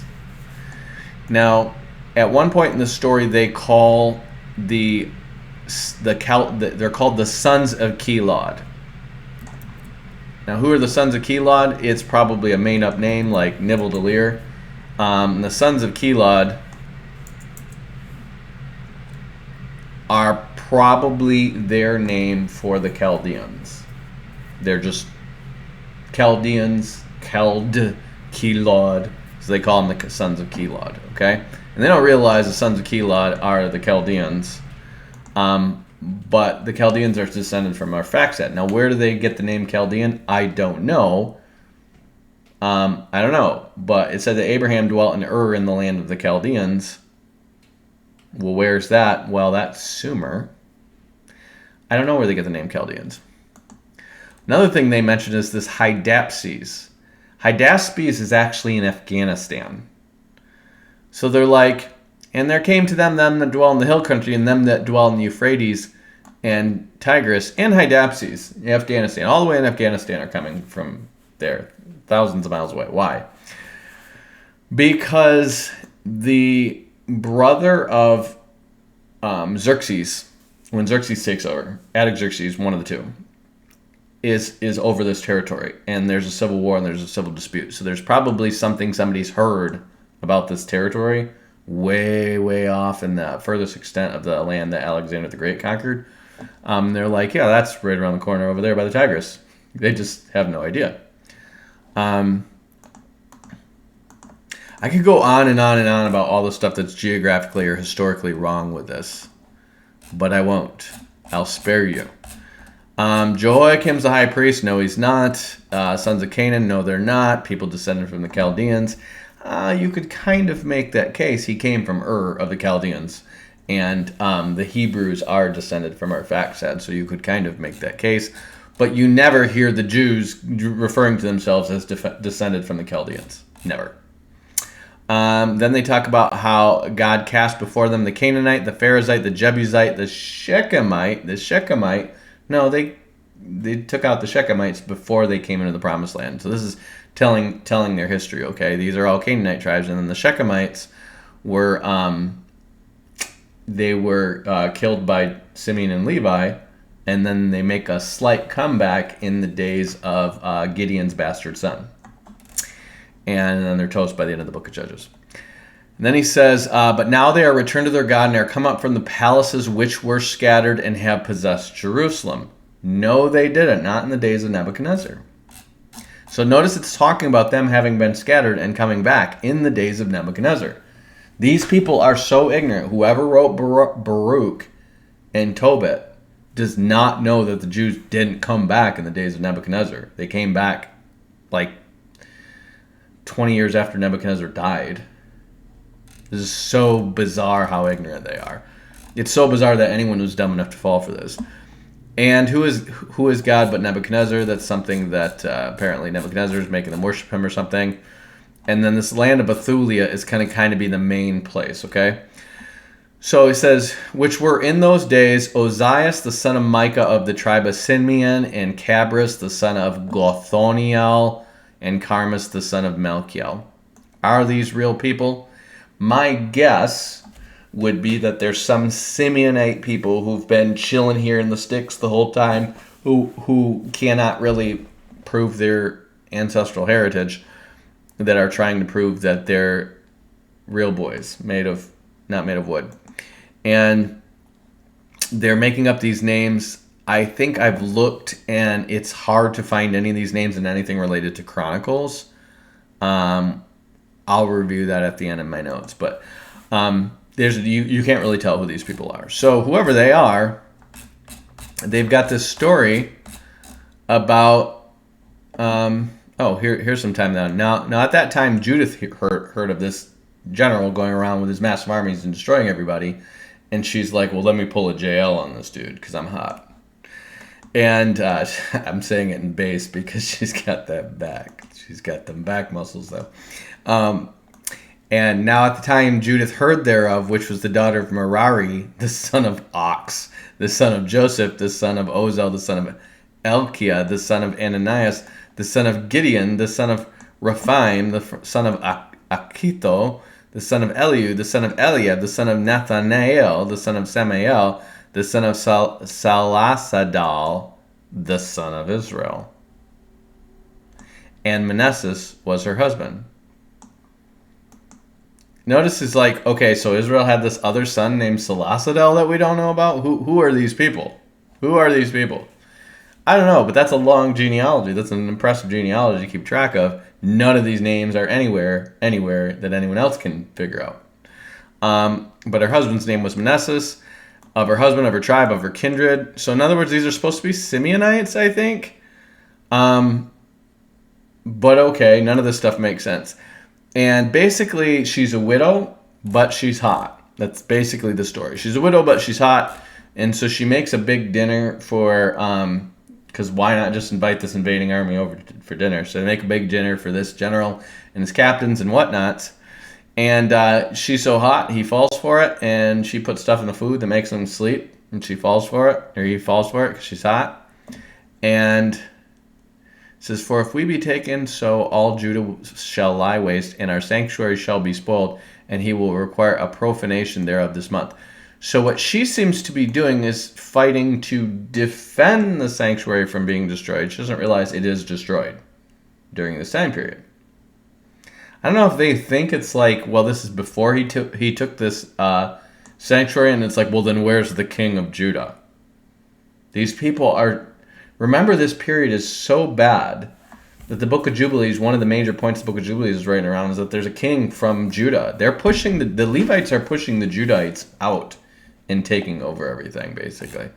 Now, at one point in the story, they call they're called the sons of Kelod. Now, who are the sons of Kelod? It's probably a made-up name like Nibble Delir. The sons of Kelod are probably their name for the Chaldeans. They're just Chaldeans, Kelod, so they call them the sons of Kelod, okay? And they don't realize the sons of Kelod are the Chaldeans, but the Chaldeans are descended from Arphaxad. Now, where do they get the name Chaldean? I don't know. But it said that Abraham dwelt in Ur in the land of the Chaldeans. Well, where's that? Well, that's Sumer. I don't know where they get the name Chaldeans. Another thing they mentioned is this Hydaspes. Hydaspes is actually in Afghanistan. So they're like, and there came to them that dwell in the hill country, and them that dwell in the Euphrates and Tigris and Hydaspes, Afghanistan. All the way in Afghanistan are coming from there, thousands of miles away. Why? Because the brother of Xerxes, when Xerxes takes over, Artaxerxes, one of the two, is over this territory, and there's a civil war and there's a civil dispute. So there's probably something somebody's heard about this territory way off in the furthest extent of the land that Alexander the Great conquered. They're like, yeah, that's right around the corner over there by the Tigris. They just have no idea. I could go on and on and on about all the stuff that's geographically or historically wrong with this, but I won't. I'll spare you. Jehoiakim's the high priest. No, he's not. Sons of Canaan. No, they're not. People descended from the Chaldeans. You could kind of make that case. He came from Ur of the Chaldeans, and the Hebrews are descended from Arphaxad, so you could kind of make that case. But you never hear the Jews referring to themselves as descended from the Chaldeans. Never. Then they talk about how God cast before them the Canaanite, the Perizzite, the Jebusite, the Shechemite. No, they took out the Shechemites before they came into the Promised Land. So this is telling their history. Okay, these are all Canaanite tribes, and then the Shechemites were killed by Simeon and Levi, and then they make a slight comeback in the days of Gideon's bastard son. And then they're toast by the end of the book of Judges. And then he says, but now they are returned to their God and are come up from the palaces which were scattered and have possessed Jerusalem. No, they didn't. Not in the days of Nebuchadnezzar. So notice it's talking about them having been scattered and coming back in the days of Nebuchadnezzar. These people are so ignorant. Whoever wrote Baruch and Tobit does not know that the Jews didn't come back in the days of Nebuchadnezzar. They came back like 20 years after Nebuchadnezzar died. This is so bizarre how ignorant they are. It's so bizarre that anyone was dumb enough to fall for this. And who is God but Nebuchadnezzar? That's something that apparently Nebuchadnezzar is making them worship him or something. And then this land of Bethulia is going to kind of be the main place, okay? So he says, which were in those days Ozias, the son of Micah of the tribe of Simeon, and Cabris, the son of Gothoniel, and Carmus, the son of Melchiel. Are these real people? My guess would be that there's some Simeonite people who've been chilling here in the sticks the whole time, who cannot really prove their ancestral heritage, that are trying to prove that they're real boys, not made of wood. And they're making up these names. I think I've looked, and it's hard to find any of these names in anything related to Chronicles. I'll review that at the end of my notes. But you can't really tell who these people are. So whoever they are, they've got this story about... here's some time now. Now, at that time, Judith heard of this general going around with his massive armies and destroying everybody. And she's like, well, let me pull a JL on this dude because I'm hot. And I'm saying it in base because she's got that back. She's got them back muscles, though. And now at the time Judith heard thereof, which was the daughter of Merari, the son of Ox, the son of Joseph, the son of Ozel, the son of Elkiah, the son of Ananias, the son of Gideon, the son of Rephaim, the son of Akito, the son of Eliud, the son of Eliab, the son of Nathanael, the son of Samael, the son of Salasadal, the son of Israel. And Manasseh was her husband. Notice it's like, okay, so Israel had this other son named Selasadel that we don't know about. Who are these people? Who are these people? I don't know, but that's a long genealogy. That's an impressive genealogy to keep track of. None of these names are anywhere that anyone else can figure out. But her husband's name was Manasseh, of her husband, of her tribe, of her kindred. So in other words, these are supposed to be Simeonites, I think. But okay, none of this stuff makes sense. And basically, she's a widow, but she's hot. That's basically the story. She's a widow, but she's hot. And so she makes a big dinner for, because why not just invite this invading army over for dinner? So they make a big dinner for this general and his captains and whatnots. And she's so hot, he falls for it, and she puts stuff in the food that makes him sleep, and she falls for it, or he falls for it because she's hot. And it says, "For if we be taken, so all Judah shall lie waste, and our sanctuary shall be spoiled, and he will require a profanation thereof this month." So what she seems to be doing is fighting to defend the sanctuary from being destroyed. She doesn't realize it is destroyed during this time period. I don't know if they think it's like, well, this is before he took this sanctuary, and it's like, well, then where's the king of Judah? These people are... Remember, this period is so bad that the Book of Jubilees, one of the major points the Book of Jubilees is writing around, is that there's a king from Judah. They're pushing... The Levites are pushing the Judahites out and taking over everything, basically.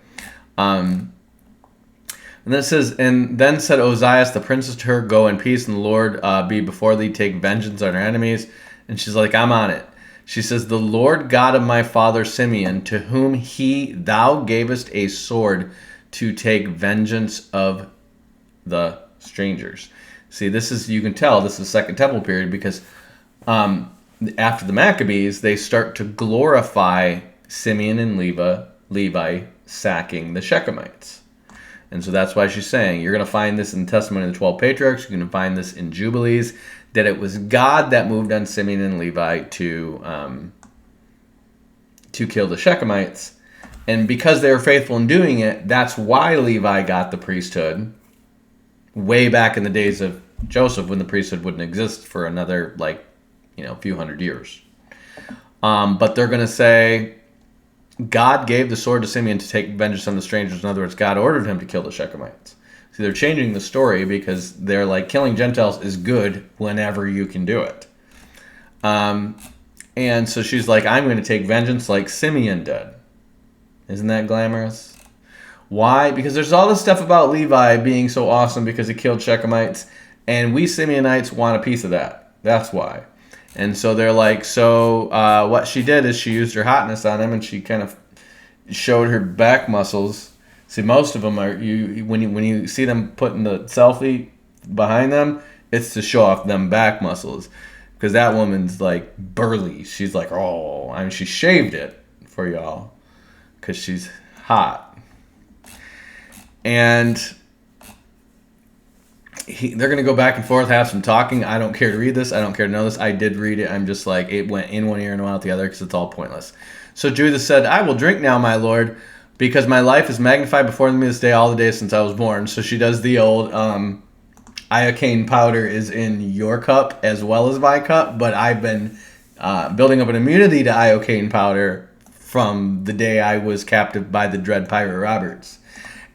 And then it says, "And then said Ozias the princess to her, Go in peace, and the Lord be before thee, take vengeance on our enemies." And she's like, "I'm on it." She says, "The Lord God of my father Simeon, to whom thou gavest a sword to take vengeance of the strangers." See, this is, you can tell, this is the Second Temple period, because after the Maccabees, they start to glorify Simeon and Levi sacking the Shechemites. And so that's why she's saying, you're going to find this in the Testimony of the 12 Patriarchs, you're going to find this in Jubilees, that it was God that moved on Simeon and Levi to kill the Shechemites. And because they were faithful in doing it, that's why Levi got the priesthood way back in the days of Joseph, when the priesthood wouldn't exist for another, few hundred years. But they're going to say, God gave the sword to Simeon to take vengeance on the strangers. In other words, God ordered him to kill the Shechemites. See, they're changing the story because they're like, killing Gentiles is good whenever you can do it. And so she's like, I'm going to take vengeance like Simeon did. Isn't that glamorous? Why? Because there's all this stuff about Levi being so awesome because he killed Shechemites, and we Simeonites want a piece of that. That's why. And so they're like, what she did is she used her hotness on him, and she kind of showed her back muscles. See, most of them are, when you see them putting the selfie behind them, it's to show off them back muscles. Because that woman's like burly. She's like, she shaved it for y'all because she's hot. And they're going to go back and forth, have some talking. I don't care to read this. I don't care to know this. I did read it. I'm just like, it went in one ear and out the other because it's all pointless. So Judith said, "I will drink now, my lord, because my life is magnified before me this day all the days since I was born." So she does the old iocane powder is in your cup as well as my cup, but I've been building up an immunity to iocane powder from the day I was captive by the dread Pirate Roberts.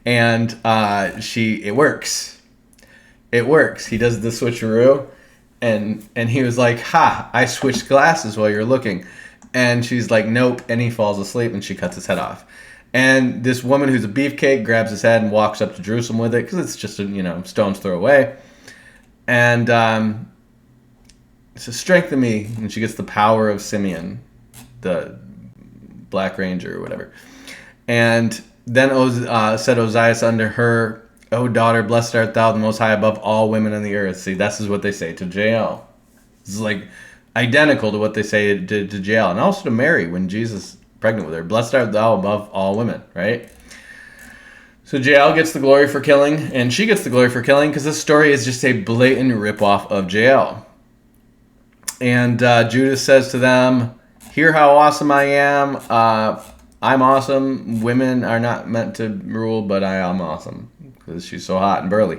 And it works. It works. He does the switcheroo, and he was like, "Ha, I switched glasses while you're looking." And she's like, "Nope," and he falls asleep, and she cuts his head off. And this woman who's a beefcake grabs his head and walks up to Jerusalem with it, because it's just a stone's throw away. And says, "Strengthen me," and she gets the power of Simeon, the Black Ranger or whatever. And then said Ozias unto her, "O daughter, blessed art thou, the Most High, above all women on the earth." See, this is what they say to Jael. This is like identical to what they say to Jael, and also to Mary when Jesus is pregnant with her. "Blessed art thou above all women," right? So Jael gets the glory for killing, and she gets the glory for killing, because this story is just a blatant ripoff of Jael. And Judith says to them, "Hear how awesome I am. I'm awesome. Women are not meant to rule, but I am awesome," because she's so hot and burly.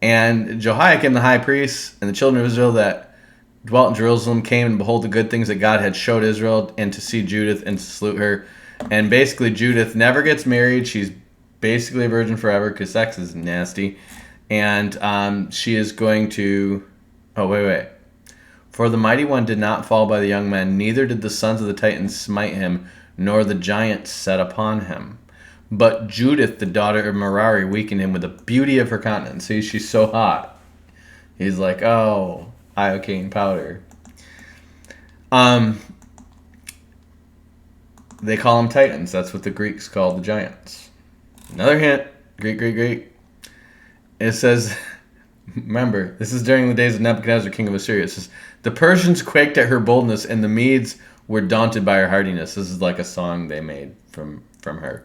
And Jehoiakim the high priest and the children of Israel that dwelt in Jerusalem, came and behold the good things that God had showed Israel, and to see Judith and to salute her. And basically, Judith never gets married. She's basically a virgin forever because sex is nasty. And she is going to... Oh, wait. For the mighty one did not fall by the young men, neither did the sons of the Titans smite him, nor the giants set upon him. But Judith, the daughter of Merari, weakened him with the beauty of her countenance. See, she's so hot. He's like, oh, iocane powder. They call them Titans. That's what the Greeks called the giants. Another hint, Greek. It says, remember, this is during the days of Nebuchadnezzar, king of Assyria. It says, the Persians quaked at her boldness, and the Medes were daunted by her hardiness. This is like a song they made from her.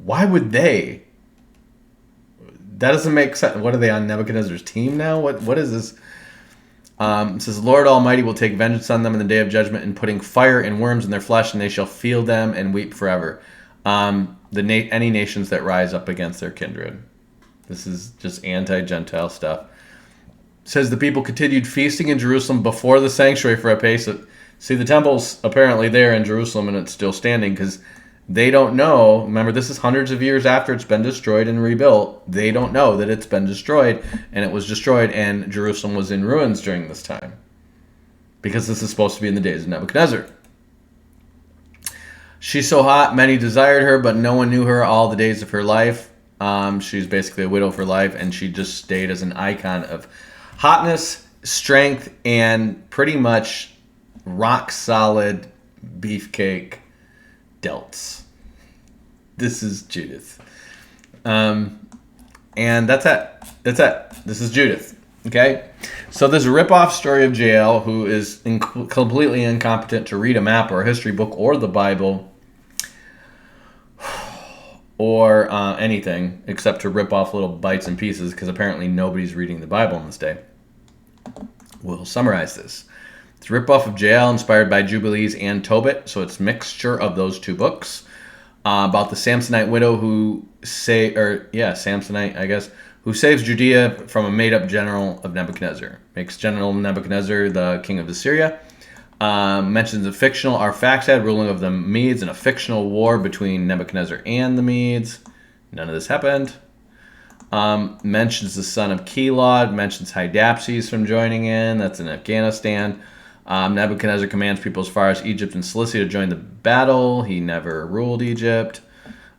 Why would they? That doesn't make sense. What are they on Nebuchadnezzar's team now? What is this? It says, Lord Almighty will take vengeance on them in the day of judgment, and putting fire and worms in their flesh, and they shall feel them and weep forever. Any nations that rise up against their kindred. This is just anti-Gentile stuff. It says the people continued feasting in Jerusalem before the sanctuary for a pace. See, the temple's apparently there in Jerusalem, and it's still standing because they don't know. Remember, this is hundreds of years after it's been destroyed and rebuilt. They don't know that it's been destroyed, and it was destroyed, and Jerusalem was in ruins during this time because this is supposed to be in the days of Nebuchadnezzar. She's so hot, many desired her, but no one knew her all the days of her life. She's basically a widow for life, and she just stayed as an icon of hotness, strength, and pretty much rock-solid beefcake delts. This is Judith. And that's it. This is Judith. Okay? So this rip-off story of Jael, who is completely incompetent to read a map or a history book or the Bible or anything except to rip off little bites and pieces because apparently nobody's reading the Bible in this day. We'll summarize this. It's a rip-off of Jael inspired by Jubilees and Tobit, so it's a mixture of those two books. About the Samsonite widow who Samsonite, I guess, who saves Judea from a made-up general of Nebuchadnezzar. Makes General Nebuchadnezzar the king of Assyria. Mentions a fictional Arphaxad ruling of the Medes and a fictional war between Nebuchadnezzar and the Medes. None of this happened. Mentions the son of Kelod. Mentions Hydaspes from joining in. That's in Afghanistan. Nebuchadnezzar commands people as far as Egypt and Cilicia to join the battle. He never ruled Egypt.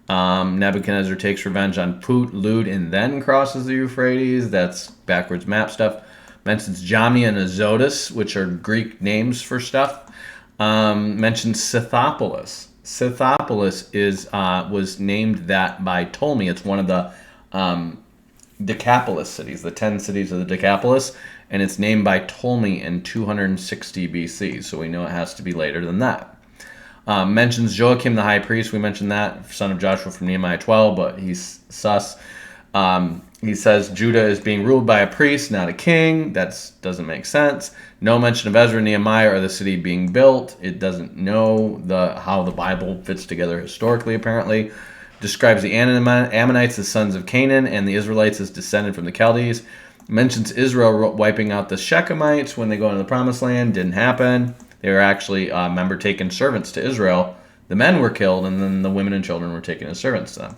Nebuchadnezzar takes revenge on Put, Lud, and then crosses the Euphrates. That's backwards map stuff. Mentions Jamnia and Azotus, which are Greek names for stuff. Mentions Scythopolis. Scythopolis was named that by Ptolemy. It's one of the Decapolis cities, the 10 cities of the Decapolis, and it's named by Ptolemy in 260 BC, so we know it has to be later than that. Mentions Joachim the high priest. We mentioned that, son of Joshua from Nehemiah 12, but he's sus. He says Judah is being ruled by a priest, not a king. That doesn't make sense. No mention of Ezra and Nehemiah or the city being built. It doesn't know how the Bible fits together historically, apparently. Describes the Ammonites as sons of Canaan and the Israelites as descended from the Chaldees. Mentions Israel wiping out the Shechemites when they go into the Promised Land. Didn't happen. They were actually, taken servants to Israel. The men were killed, and then the women and children were taken as servants to them.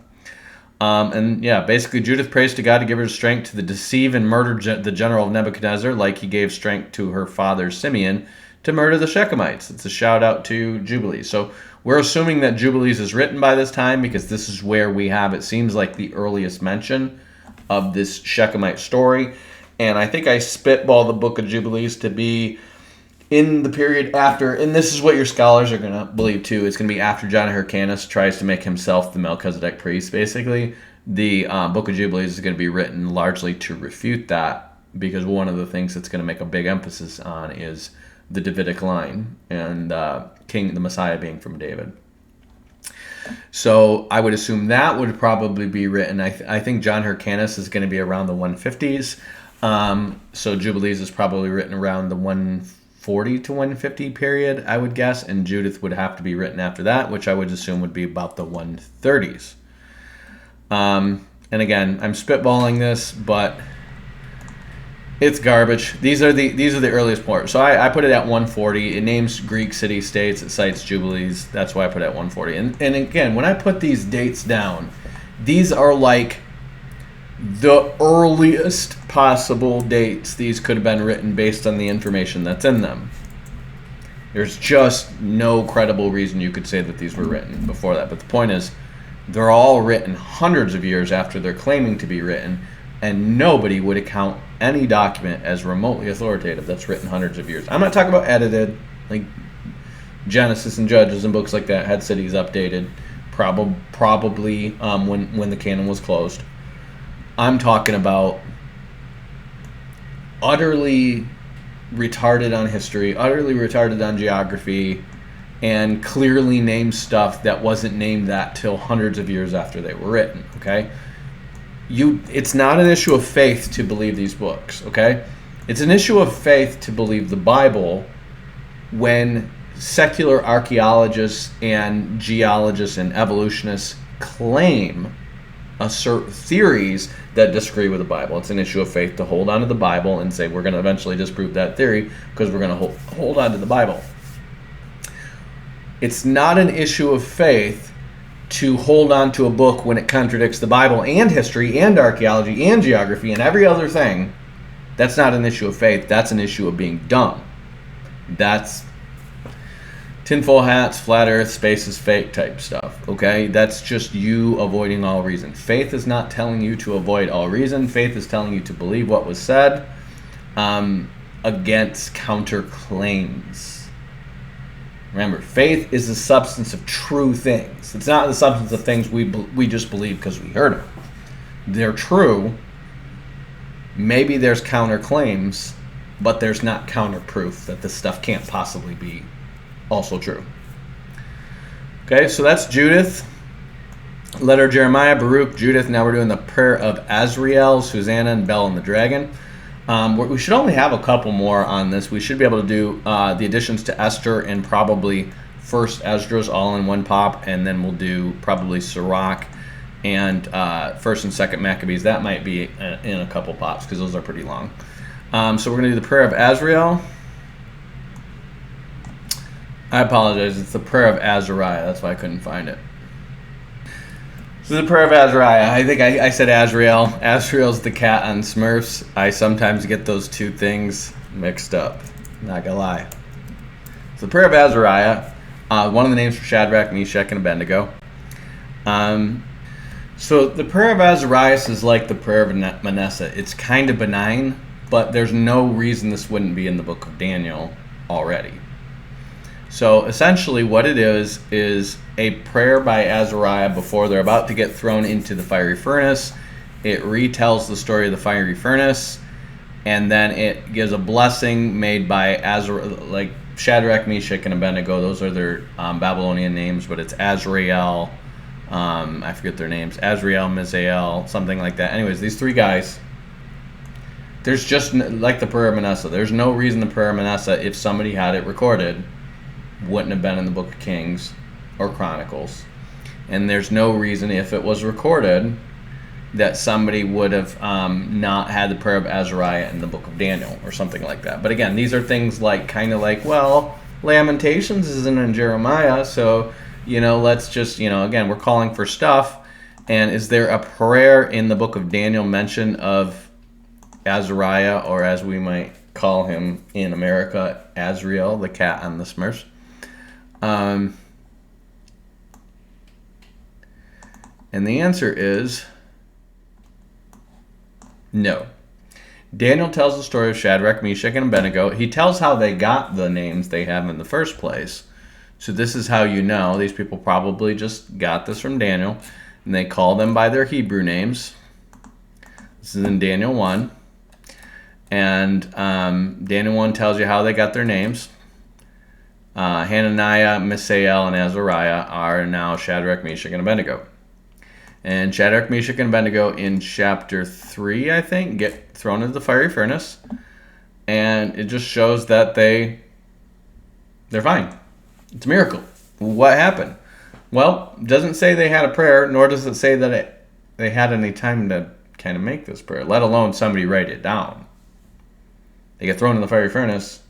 Basically Judith prays to God to give her strength to deceive and murder the general of Nebuchadnezzar, like he gave strength to her father Simeon to murder the Shechemites. It's a shout out to Jubilees. So we're assuming that Jubilees is written by this time because this is where we have, it seems like, the earliest mention of this Shechemite story. And I think I spitball the book of Jubilees to be in the period after, and this is what your scholars are going to believe too, it's going to be after John Hyrcanus tries to make himself the Melchizedek priest, basically. The Book of Jubilees is going to be written largely to refute that, because one of the things that's going to make a big emphasis on is the Davidic line, and the Messiah being from David. So I would assume that would probably be written, I think John Hyrcanus is going to be around the 150s, so Jubilees is probably written around the 140 to 150 period, I would guess, and Judith would have to be written after that, which I would assume would be about the 130s. And again, I'm spitballing this, but It's garbage. These are the earliest parts. So I put it at 140. It names Greek city-states. It cites jubilees. That's why I put it at 140. And again, when I put these dates down, these are like the earliest possible dates these could have been written based on the information that's in them. There's just no credible reason you could say that these were written before that. But the point is, they're all written hundreds of years after they're claiming to be written, and nobody would account any document as remotely authoritative that's written hundreds of years. I'm not talking about edited, like Genesis and Judges and books like that had cities updated, probably when the canon was closed. I'm talking about utterly retarded on history, utterly retarded on geography, and clearly named stuff that wasn't named that till hundreds of years after they were written, okay? It's not an issue of faith to believe these books, okay? It's an issue of faith to believe the Bible when secular archaeologists and geologists and evolutionists claim assert theories that disagree with the Bible. It's an issue of faith to hold on to the Bible and say we're going to eventually disprove that theory because we're going to hold on to the Bible. It's not an issue of faith to hold on to a book when it contradicts the Bible and history and archaeology and geography and every other thing. That's not an issue of faith. That's an issue of being dumb. That's tinfoil hats, flat earth, space is fake type stuff, okay? That's just you avoiding all reason. Faith is not telling you to avoid all reason. Faith is telling you to believe what was said against counterclaims. Remember, faith is the substance of true things. It's not the substance of things we just believe because we heard them. They're true. Maybe there's counterclaims, but there's not counterproof that this stuff can't possibly be also true. Okay, so that's Judith. Letter of Jeremiah, Baruch, Judith. Now we're doing the prayer of Azrael, Susanna, and Bel and the dragon. We should only have a couple more on this. We should be able to do the additions to Esther and probably first Esdras all in one pop, and then we'll do probably Sirach and first and second Maccabees. That might be in a couple pops because those are pretty long. So we're going to do the prayer of Azrael. I apologize. It's the prayer of Azariah. That's why I couldn't find it. So the prayer of Azariah. I think I said Azrael. Azrael's the cat on Smurfs. I sometimes get those two things mixed up. Not gonna lie. So the prayer of Azariah. One of the names for Shadrach, Meshach, and Abednego. So the prayer of Azariah is like the prayer of Manasseh. It's kind of benign, but there's no reason this wouldn't be in the book of Daniel already. So essentially what it is a prayer by Azariah before they're about to get thrown into the fiery furnace. It retells the story of the fiery furnace, and then it gives a blessing made by like Shadrach, Meshach, and Abednego. Those are their Babylonian names, but it's Azrael, I forget their names, Azrael, Misael, something like that. Anyways, these three guys, there's just, like the prayer of Manasseh, there's no reason the prayer of Manasseh, if somebody had it recorded, wouldn't have been in the book of Kings or Chronicles. And there's no reason, if it was recorded, that somebody would have not had the prayer of Azariah in the book of Daniel or something like that. But again, these are things like, kind of like, well, Lamentations isn't in Jeremiah, so, let's just, again, we're calling for stuff. And is there a prayer in the book of Daniel mention of Azariah, or as we might call him in America, Azrael, the cat on the Smurfs? And the answer is no. Daniel tells the story of Shadrach, Meshach, and Abednego. He tells how they got the names they have in the first place. So this is how you know. These people probably just got this from Daniel, and they call them by their Hebrew names. This is in Daniel 1. And Daniel 1 tells you how they got their names. Hananiah, Misael, and Azariah are now Shadrach, Meshach, and Abednego. And Shadrach, Meshach, and Abednego in chapter 3, I think, get thrown into the fiery furnace. And it just shows that they're fine. It's a miracle. What happened? Well, it doesn't say they had a prayer, nor does it say that they had any time to kind of make this prayer, let alone somebody write it down. They get thrown in the fiery furnace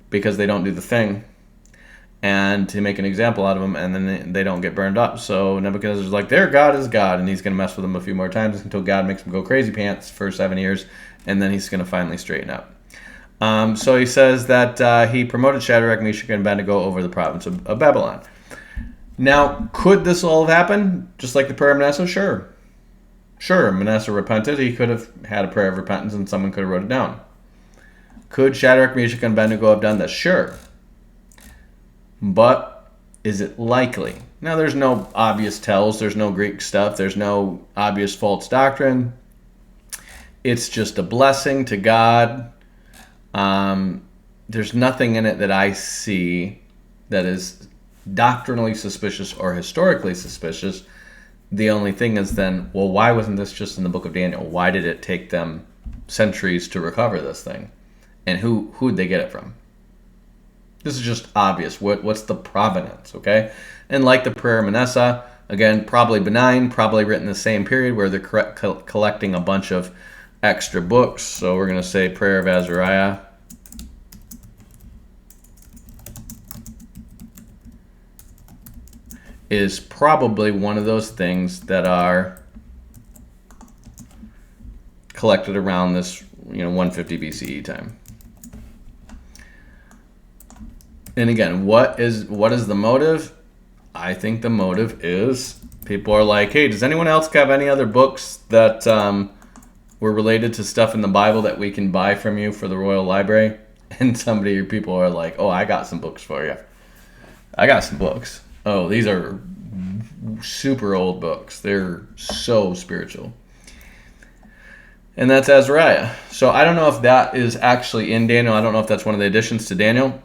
because they don't do the thing, and to make an example out of them, and then they don't get burned up. So Nebuchadnezzar's like, their God is God, and he's going to mess with them a few more times until God makes him go crazy pants for 7 years, and then he's going to finally straighten up. So he says that he promoted Shadrach, Meshach, and Abednego over the province of Babylon. Now, could this all have happened? Just like the prayer of Manasseh? Sure. Sure, Manasseh repented. He could have had a prayer of repentance and someone could have wrote it down. Could Shadrach, Meshach, and Abednego have done this? Sure. But is it likely? Now, there's no obvious tells. There's no Greek stuff. There's no obvious false doctrine. It's just a blessing to God. There's nothing in it that I see that is doctrinally suspicious or historically suspicious. The only thing is then, well, why wasn't this just in the book of Daniel? Why did it take them centuries to recover this thing? And who'd they get it from? This is just obvious. What's the provenance, okay? And like the prayer of Manasseh, again, probably benign, probably written the same period where they're collecting a bunch of extra books. So we're going to say prayer of Azariah. Is probably one of those things that are collected around this, 150 BCE time. And again, what is the motive? I think the motive is people are like, hey, does anyone else have any other books that were related to stuff in the Bible that we can buy from you for the Royal Library? And people are like, oh, I got some books for you. I got some books. Oh, these are super old books. They're so spiritual. And that's Azariah. So I don't know if that is actually in Daniel. I don't know if that's one of the additions to Daniel.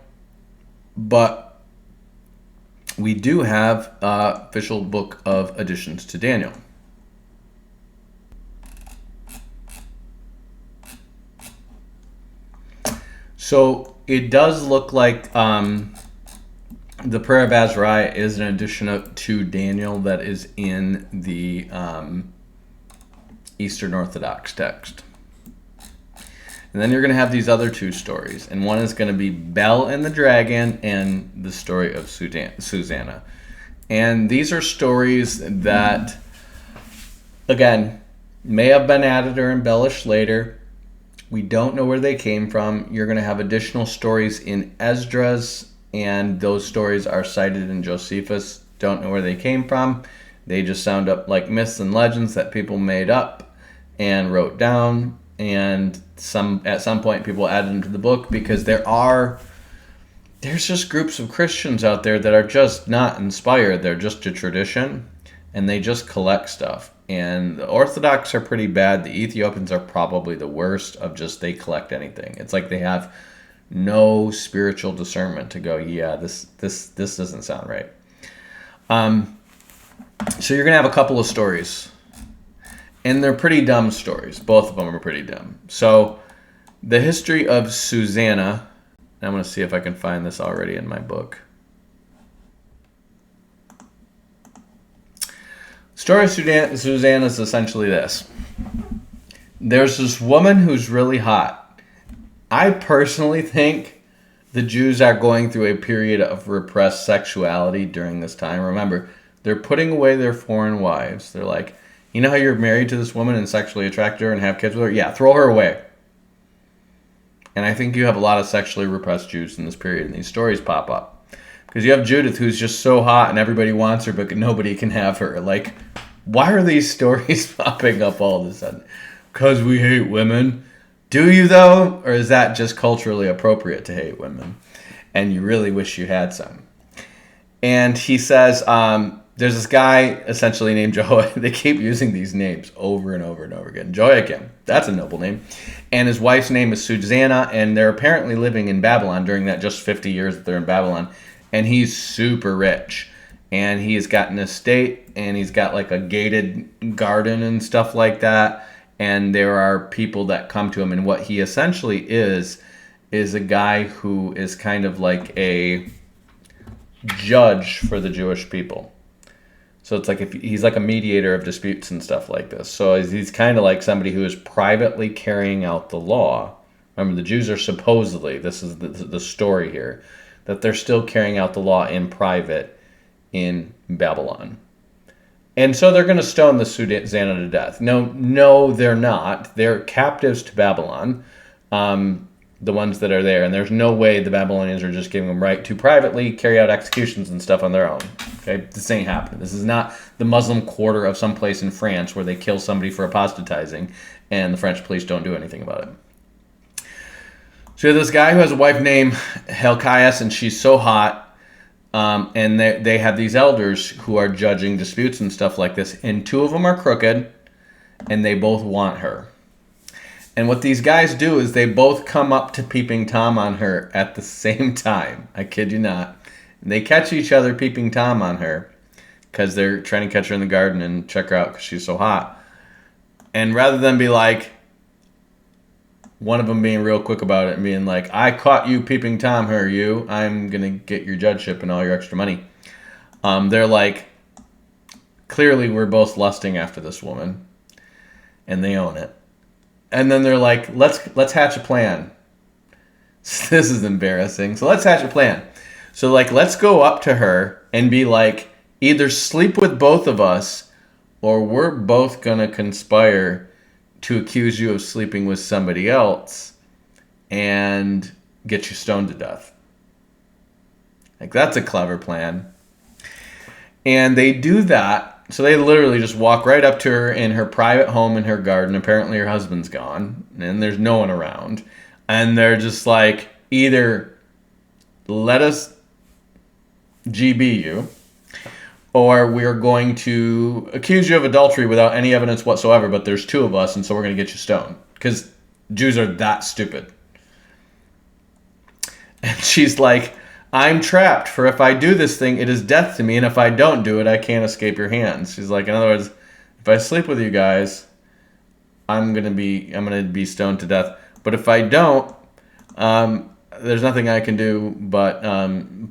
But we do have an official book of additions to Daniel. So it does look like the prayer of Azariah is an addition to Daniel that is in the Eastern Orthodox text. And then you're going to have these other two stories. And one is going to be Bel and the Dragon and the story of Susanna. And these are stories that, again, may have been added or embellished later. We don't know where they came from. You're going to have additional stories in Esdras, and those stories are cited in Josephus. Don't know where they came from. They just sound up like myths and legends that people made up and wrote down. And at some point people added them to the book because there's just groups of Christians out there that are just not inspired. They're just a tradition, and they just collect stuff. And the Orthodox are pretty bad. The Ethiopians are probably the worst of just they collect anything. It's like they have no spiritual discernment to go, yeah, this doesn't sound right. So you're gonna have a couple of stories. And they're pretty dumb stories. Both of them are pretty dumb. So the history of Susanna, I'm going to see if I can find this already in my book. Story of Susanna is essentially this. There's this woman who's really hot. I personally think the Jews are going through a period of repressed sexuality during this time. Remember, they're putting away their foreign wives. They're like, you know how you're married to this woman and sexually attracted her and have kids with her? Yeah, throw her away. And I think you have a lot of sexually repressed Jews in this period, and these stories pop up. Because you have Judith, who's just so hot and everybody wants her, but nobody can have her. Like, why are these stories popping up all of a sudden? Because we hate women. Do you, though? Or is that just culturally appropriate to hate women? And you really wish you had some. And he says, there's this guy essentially named Jehoiakim. They keep using these names over and over and over again. Jehoiakim, that's a noble name. And his wife's name is Susanna, and they're apparently living in Babylon during that just 50 years that they're in Babylon. And he's super rich. And he's got an estate, and he's got like a gated garden and stuff like that. And there are people that come to him. And what he essentially is a guy who is kind of like a judge for the Jewish people. So it's like he's like a mediator of disputes and stuff like this. So he's kind of like somebody who is privately carrying out the law Remember, the Jews are supposedly, this is the story here, that they're still carrying out the law in private in Babylon. And so they're going to stone the Susanna to death. No, they're not. They're captives to Babylon, the ones that are there. And there's no way the Babylonians are just giving them right to privately carry out executions and stuff on their own. Okay, this ain't happening. This is not the Muslim quarter of some place in France where they kill somebody for apostatizing and the French police don't do anything about it. So you have this guy who has a wife named Helkias, and she's so hot. And they have these elders who are judging disputes and stuff like this. And two of them are crooked, and they both want her. And what these guys do is they both come up to Peeping Tom on her at the same time. I kid you not. And they catch each other Peeping Tom on her because they're trying to catch her in the garden and check her out because she's so hot. And rather than be like, one of them being real quick about it and being like, I caught you Peeping Tom her, you. I'm going to get your judgeship and all your extra money. They're like, clearly we're both lusting after this woman. And they own it. And then they're like, let's hatch a plan. This is embarrassing. So let's hatch a plan. So like, let's go up to her and be like, either sleep with both of us or we're both going to conspire to accuse you of sleeping with somebody else and get you stoned to death. Like, that's a clever plan. And they do that. So they literally just walk right up to her in her private home in her garden. Apparently her husband's gone and there's no one around. And they're just like, either let us GB you, or we're going to accuse you of adultery without any evidence whatsoever, but there's two of us, and so we're going to get you stoned. Because Jews are that stupid. And she's like, I'm trapped, for if I do this thing, it is death to me, and if I don't do it, I can't escape your hands. She's like, in other words, if I sleep with you guys, I'm gonna be stoned to death. But if I don't, there's nothing I can do but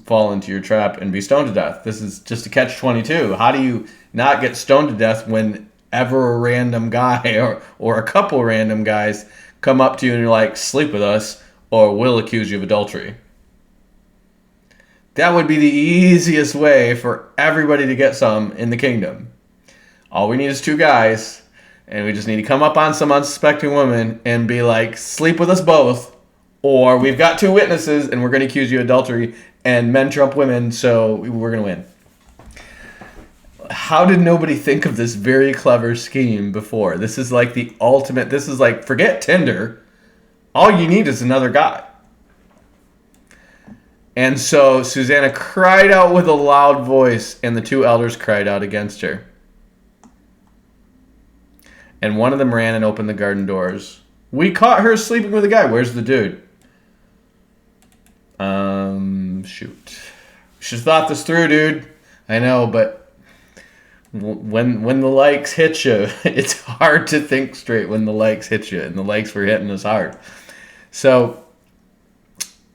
fall into your trap and be stoned to death. This is just a catch-22. How do you not get stoned to death whenever a random guy or a couple random guys come up to you and you're like, sleep with us or we'll accuse you of adultery? That would be the easiest way for everybody to get some in the kingdom. All we need is two guys, and we just need to come up on some unsuspecting woman and be like, sleep with us both. Or we've got two witnesses and we're going to accuse you of adultery and men trump women, so we're going to win. How did nobody think of this very clever scheme before? This is like the ultimate, this is like, forget Tinder. All you need is another guy. And so Susanna cried out with a loud voice and the two elders cried out against her. And one of them ran and opened the garden doors. We caught her sleeping with a guy. Where's the dude? Shoot. Should have thought this through, dude. I know, but when the likes hit you, it's hard to think straight when the likes hit you, and the likes were hitting us hard. So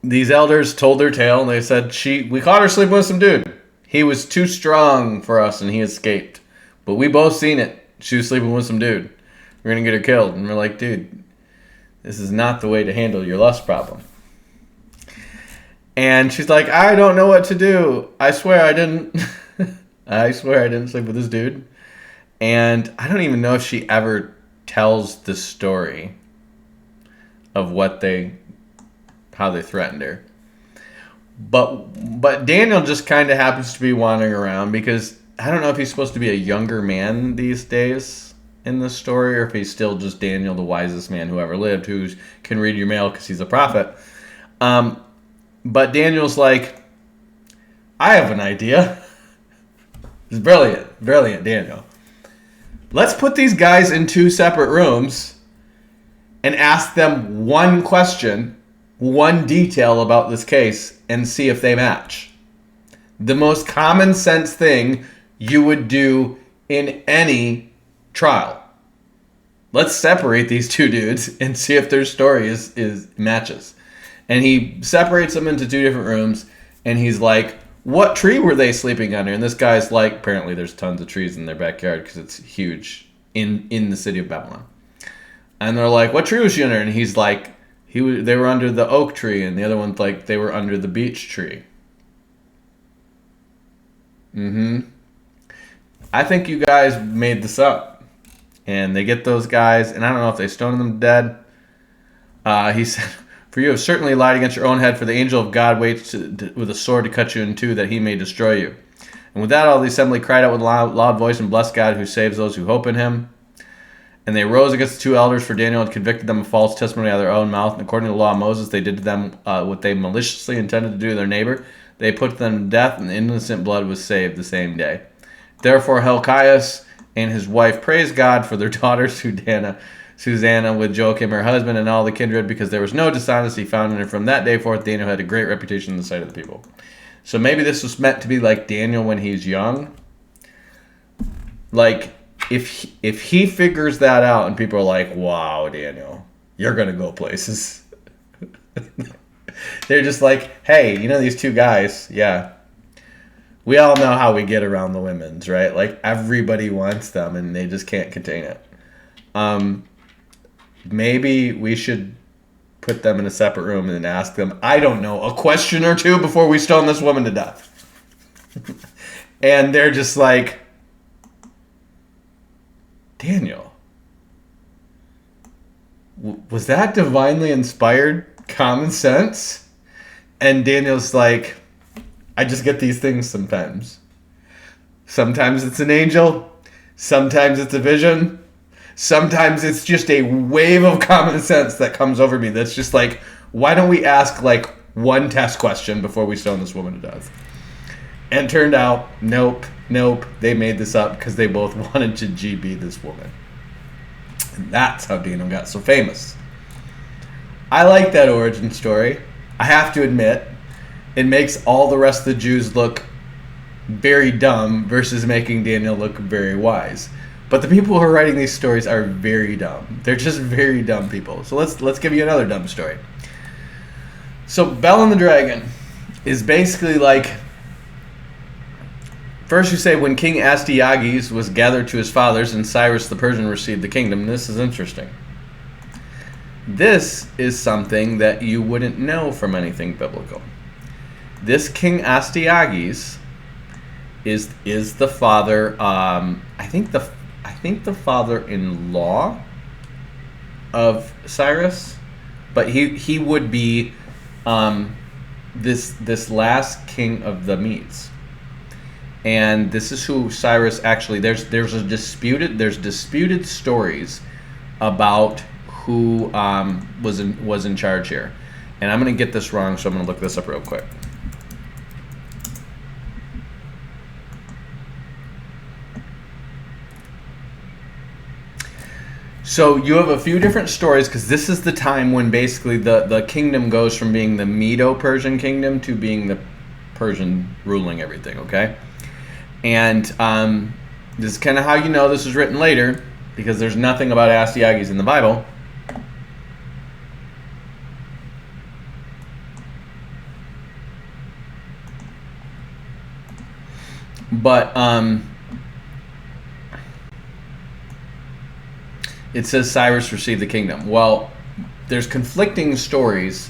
these elders told their tale, and they said, we caught her sleeping with some dude. He was too strong for us, and he escaped. But we both seen it. She was sleeping with some dude. We're going to get her killed. And we're like, dude, this is not the way to handle your lust problem. And she's like, I don't know what to do. I swear I didn't. I swear I didn't sleep with this dude. And I don't even know if she ever tells the story of how they threatened her. But Daniel just kind of happens to be wandering around because I don't know if he's supposed to be a younger man these days in this story or if he's still just Daniel, the wisest man who ever lived, who can read your mail because he's a prophet. But Daniel's like, I have an idea. It's brilliant, Daniel. Let's put these guys in two separate rooms and ask them one question, one detail about this case, and see if they match. The most common sense thing you would do in any trial. Let's separate these two dudes and see if their story is matches. And he separates them into two different rooms, and he's like, what tree were they sleeping under? And this guy's like, apparently there's tons of trees in their backyard because it's huge in the city of Babylon. And they're like, what tree was she under? And he's They were under the oak tree, and the other one's like they were under the beech tree. I think you guys made this up. And they get those guys, and I don't know if they stoned them dead. He said, "For you have certainly lied against your own head, for the angel of God waits with a sword to cut you in two, that he may destroy you." And with that, all the assembly cried out with a loud voice and blessed God, who saves those who hope in him. And they rose against the two elders, for Daniel had convicted them of false testimony out of their own mouth. And according to the law of Moses, they did to them what they maliciously intended to do to their neighbor. They put them to death, and the innocent blood was saved the same day. Therefore Hilkiah and his wife praised God for their daughter Susanna with Joachim her husband and all the kindred, because there was no dishonesty found in her. From that day forth, Daniel had a great reputation in the sight of the people. So maybe this was meant to be like Daniel when he's young. Like, if he figures that out and people are like, wow, Daniel, you're going to go places. They're just like, hey, you know these two guys? Yeah. We all know how we get around the women's, right? Like, everybody wants them and they just can't contain it. Maybe we should put them in a separate room and ask them, I don't know, a question or two before we stone this woman to death. And they're just like, Daniel, was that divinely inspired common sense? And Daniel's like, I just get these things sometimes. Sometimes it's an angel. Sometimes it's a vision. Sometimes it's just a wave of common sense that comes over me that's just like, why don't we ask like one test question before we stone this woman to death? And it turned out, nope, they made this up because they both wanted to GB this woman. And that's how Daniel got so famous. I like that origin story. I have to admit, it makes all the rest of the Jews look very dumb versus making Daniel look very wise. But the people who are writing these stories are very dumb. They're just very dumb people. So let's give you another dumb story. So Bel and the Dragon is basically like, first you say, when King Astyages was gathered to his fathers and Cyrus the Persian received the kingdom. This is interesting. This is something that you wouldn't know from anything biblical. This King Astyages is the father. I think the father-in-law of Cyrus, but he would be this last king of the Medes. And this is who Cyrus actually. There's disputed stories about who was in charge here, and I'm gonna get this wrong, so I'm gonna look this up real quick. So you have a few different stories, because this is the time when basically the kingdom goes from being the Medo-Persian kingdom to being the Persian ruling everything, okay? And this is kind of how you know this was written later, because there's nothing about Astyages in the Bible. But it says Cyrus received the kingdom. Well, there's conflicting stories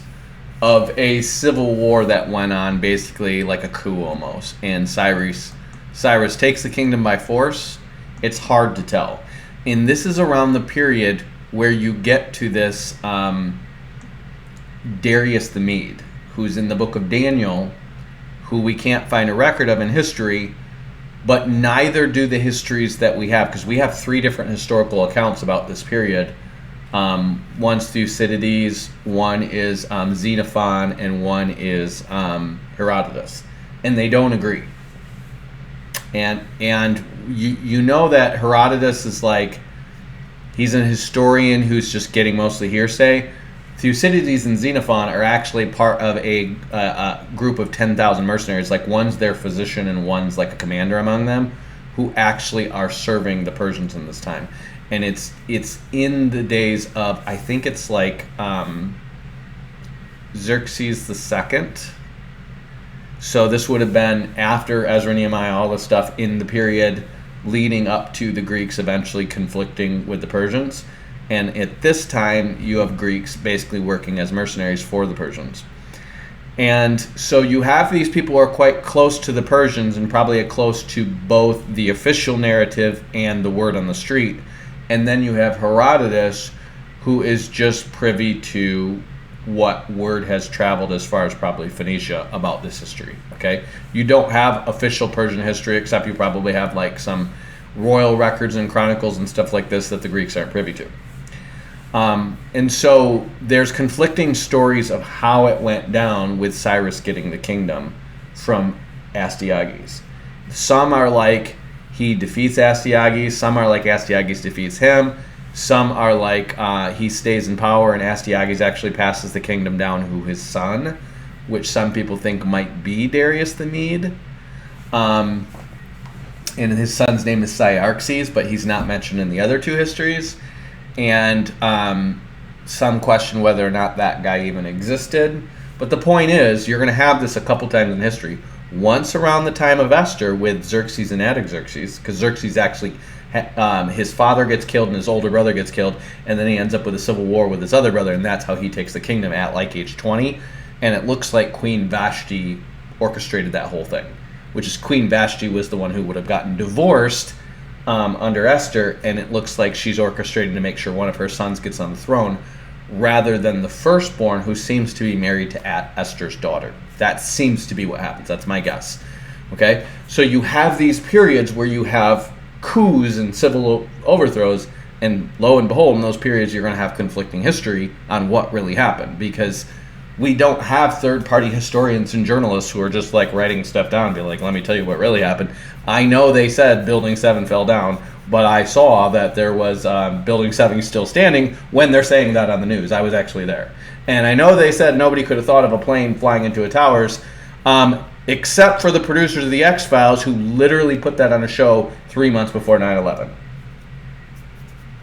of a civil war that went on, basically like a coup almost. And Cyrus takes the kingdom by force. It's hard to tell. And this is around the period where you get to this Darius the Mede, who's in the book of Daniel, who we can't find a record of in history, but neither do the histories that we have, because we have 3 different historical accounts about this period. One's Thucydides, one is Xenophon, and one is Herodotus, and they don't agree. And you know that Herodotus is like, he's an historian who's just getting mostly hearsay. Thucydides and Xenophon are actually part of a group of 10,000 mercenaries. Like, one's their physician and one's like a commander among them, who actually are serving the Persians in this time. And it's in the days of, I think it's like Xerxes II. So this would have been after Ezra, Nehemiah, all this stuff, in the period leading up to the Greeks eventually conflicting with the Persians. And at this time, you have Greeks basically working as mercenaries for the Persians. And so you have these people who are quite close to the Persians and probably close to both the official narrative and the word on the street. And then you have Herodotus, who is just privy to what word has traveled as far as probably Phoenicia about this history. Okay, you don't have official Persian history, except you probably have like some royal records and chronicles and stuff like this that the Greeks aren't privy to. And so there's conflicting stories of how it went down with Cyrus getting the kingdom from Astyages. Some are like he defeats Astyages, some are like Astyages defeats him, some are like he stays in power and Astyages actually passes the kingdom down to his son, which some people think might be Darius the Mede. And his son's name is Cyaxares, but he's not mentioned in the other two histories. And some question whether or not that guy even existed. But the point is, you're going to have this a couple times in history. Once around the time of Esther with Xerxes and Artaxerxes, because Xerxes actually, his father gets killed and his older brother gets killed, and then he ends up with a civil war with his other brother, and that's how he takes the kingdom at like age 20. And it looks like Queen Vashti orchestrated that whole thing, which is Queen Vashti was the one who would have gotten divorced under Esther, and it looks like she's orchestrating to make sure one of her sons gets on the throne rather than the firstborn, who seems to be married to Esther's daughter. That seems to be what happens. That's my guess. Okay? So you have these periods where you have coups and civil overthrows, and lo and behold, in those periods you're going to have conflicting history on what really happened, because we don't have third-party historians and journalists who are just like writing stuff down and be like, let me tell you what really happened. I know they said Building 7 fell down, but I saw that there was Building 7 still standing when they're saying that on the news. I was actually there. And I know they said nobody could have thought of a plane flying into a towers, except for the producers of The X-Files, who literally put that on a show 3 months before 9/11.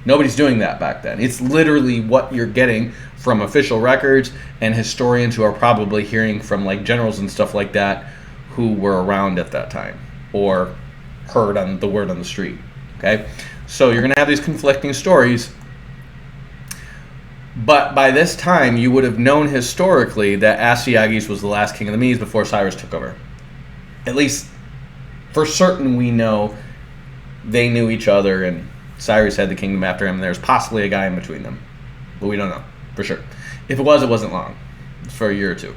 Nobody's doing that back then. It's literally what you're getting from official records and historians who are probably hearing from like generals and stuff like that who were around at that time or heard on the word on the street. Okay? So you're going to have these conflicting stories. But by this time, you would have known historically that Astyages was the last king of the Medes before Cyrus took over. At least for certain we know they knew each other and Cyrus had the kingdom after him, and there's possibly a guy in between them. But we don't know for sure. If it was, it wasn't long. It's for a year or two.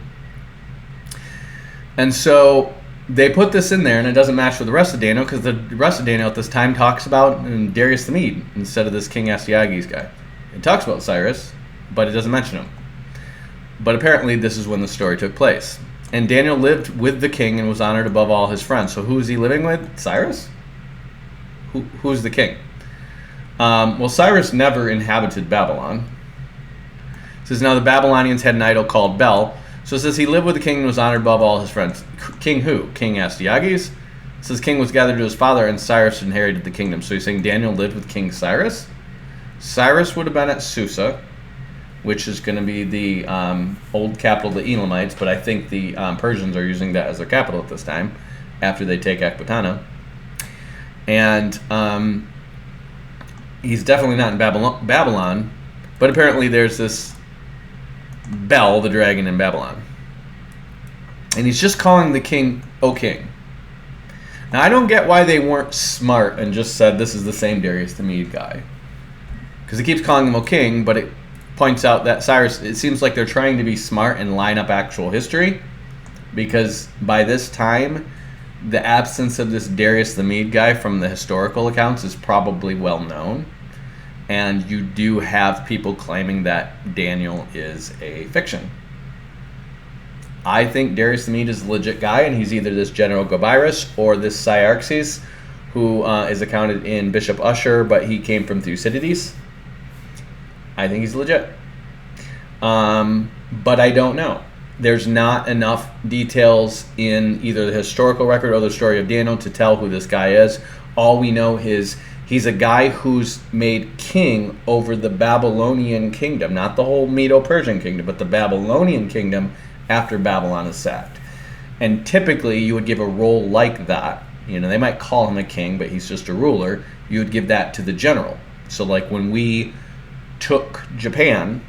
And so they put this in there, and it doesn't match with the rest of Daniel, because the rest of Daniel at this time talks about Darius the Mede instead of this King Astyages guy. It talks about Cyrus, but it doesn't mention him. But apparently this is when the story took place. And Daniel lived with the king and was honored above all his friends. So who is he living with? Cyrus? Who's the king? Well, Cyrus never inhabited Babylon. It says, now the Babylonians had an idol called Bel. So it says he lived with the king and was honored above all his friends. King who? King Astyages? It says king was gathered to his father and Cyrus inherited the kingdom. So he's saying Daniel lived with King Cyrus? Cyrus would have been at Susa, which is going to be the old capital of the Elamites, but I think the Persians are using that as their capital at this time after they take Ecbatana. And he's definitely not in Babylon, but apparently there's this Bel, the dragon, in Babylon. And he's just calling the king, O king. Now, I don't get why they weren't smart and just said this is the same Darius the Mede guy. Because he keeps calling him O king, but it points out that Cyrus, it seems like they're trying to be smart and line up actual history. Because by this time, the absence of this Darius the Mede guy from the historical accounts is probably well known. And you do have people claiming that Daniel is a fiction. I think Darius the Mede is a legit guy, and he's either this General Gobirus or this Cyaxares, who is accounted in Bishop Usher, but he came from Thucydides. I think he's legit. But I don't know. There's not enough details in either the historical record or the story of Daniel to tell who this guy is. All we know is he's a guy who's made king over the Babylonian kingdom, not the whole Medo-Persian kingdom, but the Babylonian kingdom after Babylon is sacked. And typically you would give a role like that. You know, they might call him a king, but he's just a ruler. You would give that to the general. So like when we took Japan,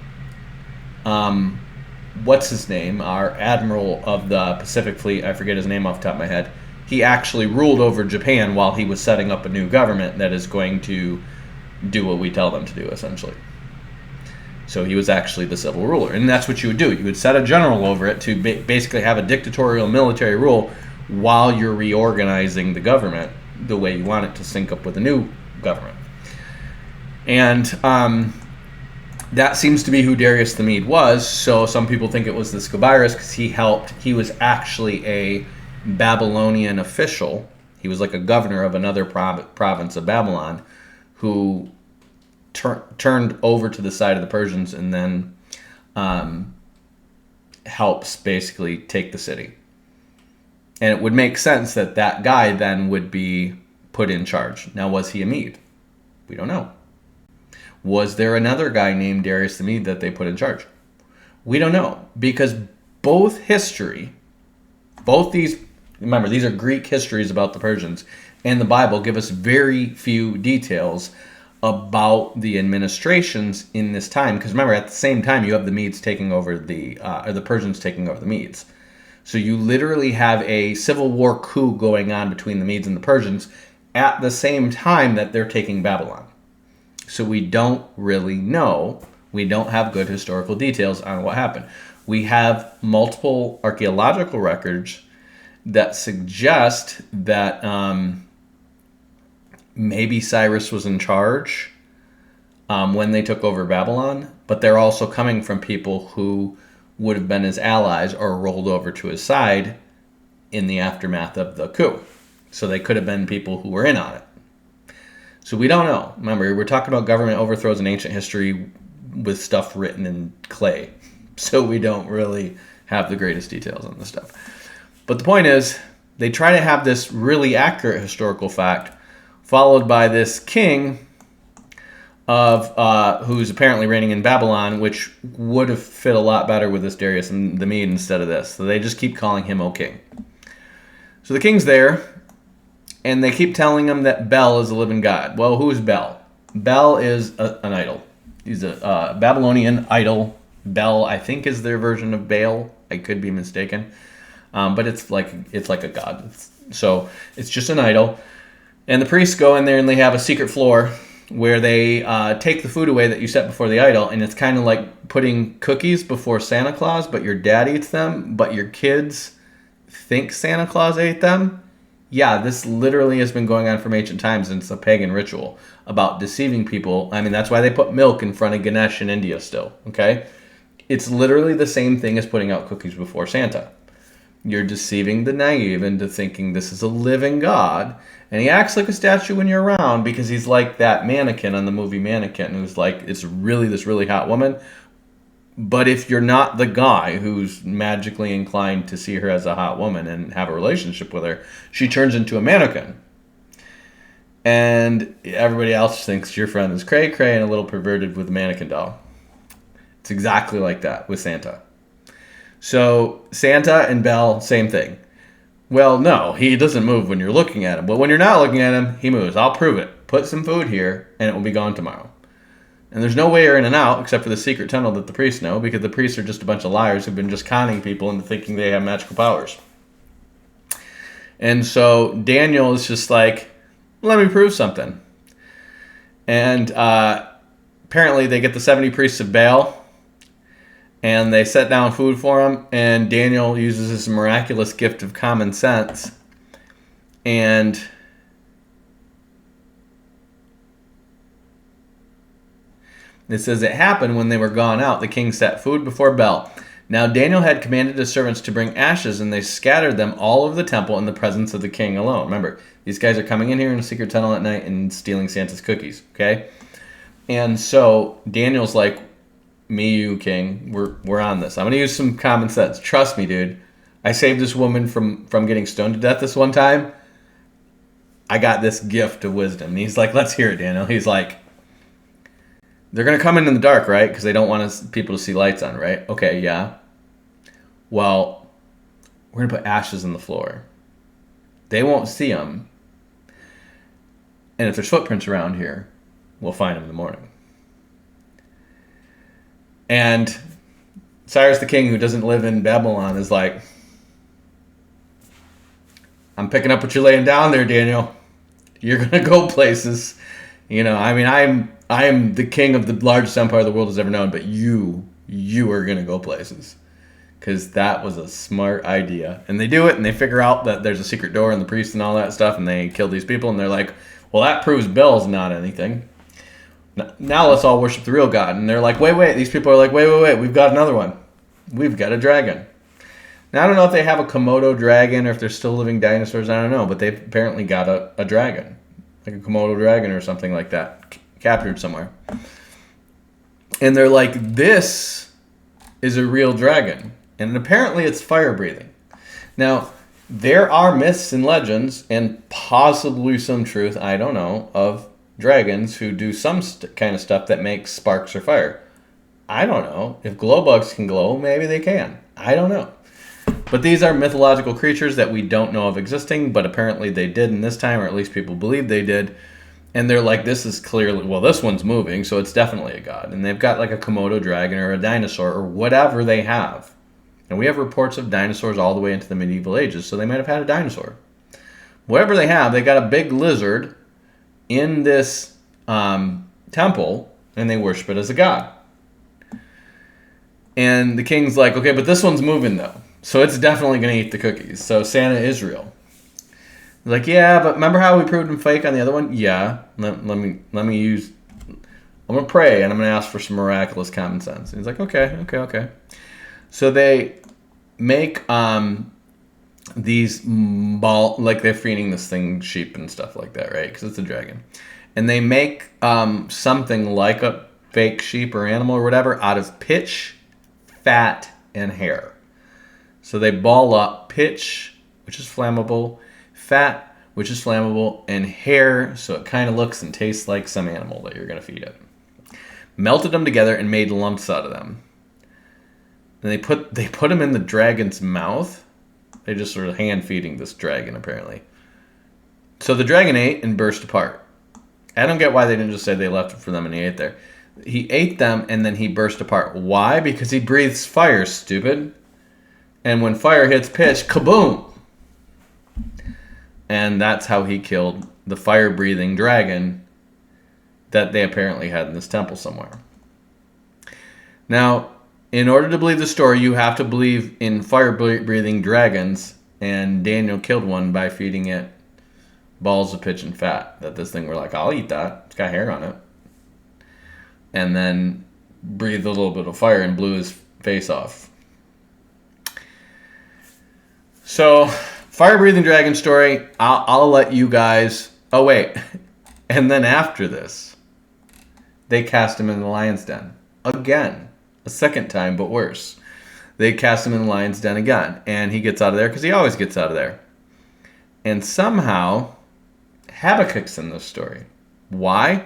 what's his name? Our admiral of the Pacific Fleet, I forget his name off the top of my head. He actually ruled over Japan while he was setting up a new government that is going to do what we tell them to do, essentially. So he was actually the civil ruler. And that's what you would do. You would set a general over it to basically have a dictatorial military rule while you're reorganizing the government the way you want it to sync up with the new government. And that seems to be who Darius the Mede was. So some people think it was the Scovirus because he was actually a Babylonian official. He was like a governor of another province of Babylon who turned over to the side of the Persians and then helps basically take the city. And it would make sense that that guy then would be put in charge. Now, was he a Mede? We don't know. Was there another guy named Darius the Mede that they put in charge? We don't know. Because both these, remember, these are Greek histories about the Persians, and the Bible give us very few details about the administrations in this time. Because remember, at the same time, you have the Medes taking over or the Persians taking over the Medes. So you literally have a civil war coup going on between the Medes and the Persians at the same time that they're taking Babylon. So we don't really know. We don't have good historical details on what happened. We have multiple archaeological records that suggest that maybe Cyrus was in charge when they took over Babylon, but they're also coming from people who would have been his allies or rolled over to his side in the aftermath of the coup. So they could have been people who were in on it. So we don't know. Remember, we're talking about government overthrows in ancient history with stuff written in clay. So we don't really have the greatest details on this stuff. But the point is, they try to have this really accurate historical fact followed by this king of who's apparently reigning in Babylon, which would have fit a lot better with this Darius and the Mede instead of this. So they just keep calling him O King. So the king's there, and they keep telling him that Bel is a living god. Well, who is Bel? Bel is an idol. He's a Babylonian idol. Bel, I think, is their version of Baal. I could be mistaken, but it's like a god. So it's just an idol. And the priests go in there and they have a secret floor where they take the food away that you set before the idol, and it's kind of like putting cookies before Santa Claus, but your dad eats them, but your kids think Santa Claus ate them. Yeah, this literally has been going on from ancient times, and it's a pagan ritual about deceiving people. I mean, that's why they put milk in front of Ganesh in India still, okay? It's literally the same thing as putting out cookies before Santa. You're deceiving the naive into thinking this is a living god, and he acts like a statue when you're around because he's like that mannequin on the movie Mannequin who's like, it's really this really hot woman. But if you're not the guy who's magically inclined to see her as a hot woman and have a relationship with her, she turns into a mannequin. And everybody else thinks your friend is cray-cray and a little perverted with a mannequin doll. It's exactly like that with Santa. So Santa and Bel, same thing. Well, no, he doesn't move when you're looking at him. But when you're not looking at him, he moves. I'll prove it. Put some food here, and it will be gone tomorrow. And there's no way in and out except for the secret tunnel that the priests know, because the priests are just a bunch of liars who've been just conning people into thinking they have magical powers. And so Daniel is just like, let me prove something. And apparently they get the 70 priests of Baal, and they set down food for him, and Daniel uses his miraculous gift of common sense, and it says, it happened when they were gone out, the king set food before Bel. Now Daniel had commanded his servants to bring ashes, and they scattered them all over the temple in the presence of the king alone. Remember, these guys are coming in here in a secret tunnel at night and stealing Santa's cookies, okay? And so Daniel's like, me, you, king, we're on this. I'm going to use some common sense. Trust me, dude. I saved this woman from getting stoned to death this one time. I got this gift of wisdom. And he's like, let's hear it, Daniel. He's like, they're going to come in the dark, right? Because they don't want people to see lights on, right? Okay, yeah. Well, we're going to put ashes in the floor. They won't see them. And if there's footprints around here, we'll find them in the morning. And Cyrus the king, who doesn't live in Babylon, is like, I'm picking up what you're laying down there, Daniel. You're going to go places. I mean, I am the king of the largest empire the world has ever known, but you are going to go places. Because that was a smart idea. And they do it, and they figure out that there's a secret door and the priest and all that stuff, and they kill these people, and they're like, well, that proves Baal's not anything. Now let's all worship the real God. And they're like, wait. These people are like, wait. We've got another one. We've got a dragon. Now, I don't know if they have a Komodo dragon or if they're still living dinosaurs. I don't know. But they've apparently got a dragon. Like a Komodo dragon or something like that. Captured somewhere. And they're like, this is a real dragon. And apparently it's fire breathing. Now, there are myths and legends, and possibly some truth, I don't know, of dragons who do some kind of stuff that makes sparks or fire. I don't know. If glow bugs can glow, maybe they can. I don't know. But these are mythological creatures that we don't know of existing, but apparently they did in this time, or at least people believe they did. And they're like, this is clearly, well, this one's moving, so it's definitely a god. And they've got like a Komodo dragon or a dinosaur or whatever they have. And we have reports of dinosaurs all the way into the medieval ages, so they might have had a dinosaur. Whatever they have, they got a big lizard in this temple, and they worship it as a god. And the king's like, okay, but this one's moving though, so it's definitely going to eat the cookies. So Santa Israel, like, yeah, but remember how we proved him fake on the other one? Yeah, let me use. I'm gonna pray and I'm gonna ask for some miraculous common sense. And he's like, okay. So they make these ball, like they're feeding this thing sheep and stuff like that, right? Because it's a dragon, and they make something like a fake sheep or animal or whatever out of pitch, fat, and hair. So they ball up pitch, which is flammable, fat, which is flammable, and hair, so it kind of looks and tastes like some animal that you're going to feed it. Melted them together and made lumps out of them. And they put them in the dragon's mouth. They just sort of hand feeding this dragon, apparently. So the dragon ate and burst apart. I don't get why they didn't just say they left it for them and he ate there. He ate them and then he burst apart. Why? Because he breathes fire, stupid. And when fire hits pitch, kaboom! And that's how he killed the fire-breathing dragon that they apparently had in this temple somewhere. Now, in order to believe the story, you have to believe in fire-breathing dragons, and Daniel killed one by feeding it balls of pitch and fat. That this thing were like, I'll eat that. It's got hair on it. And then breathed a little bit of fire and blew his face off. So, fire-breathing dragon story, I'll let you guys... Oh, wait. And then after this, they cast him in the lion's den. Again. A second time, but worse. They cast him in the lion's den again. And he gets out of there, because he always gets out of there. And somehow, Habakkuk's in this story. Why?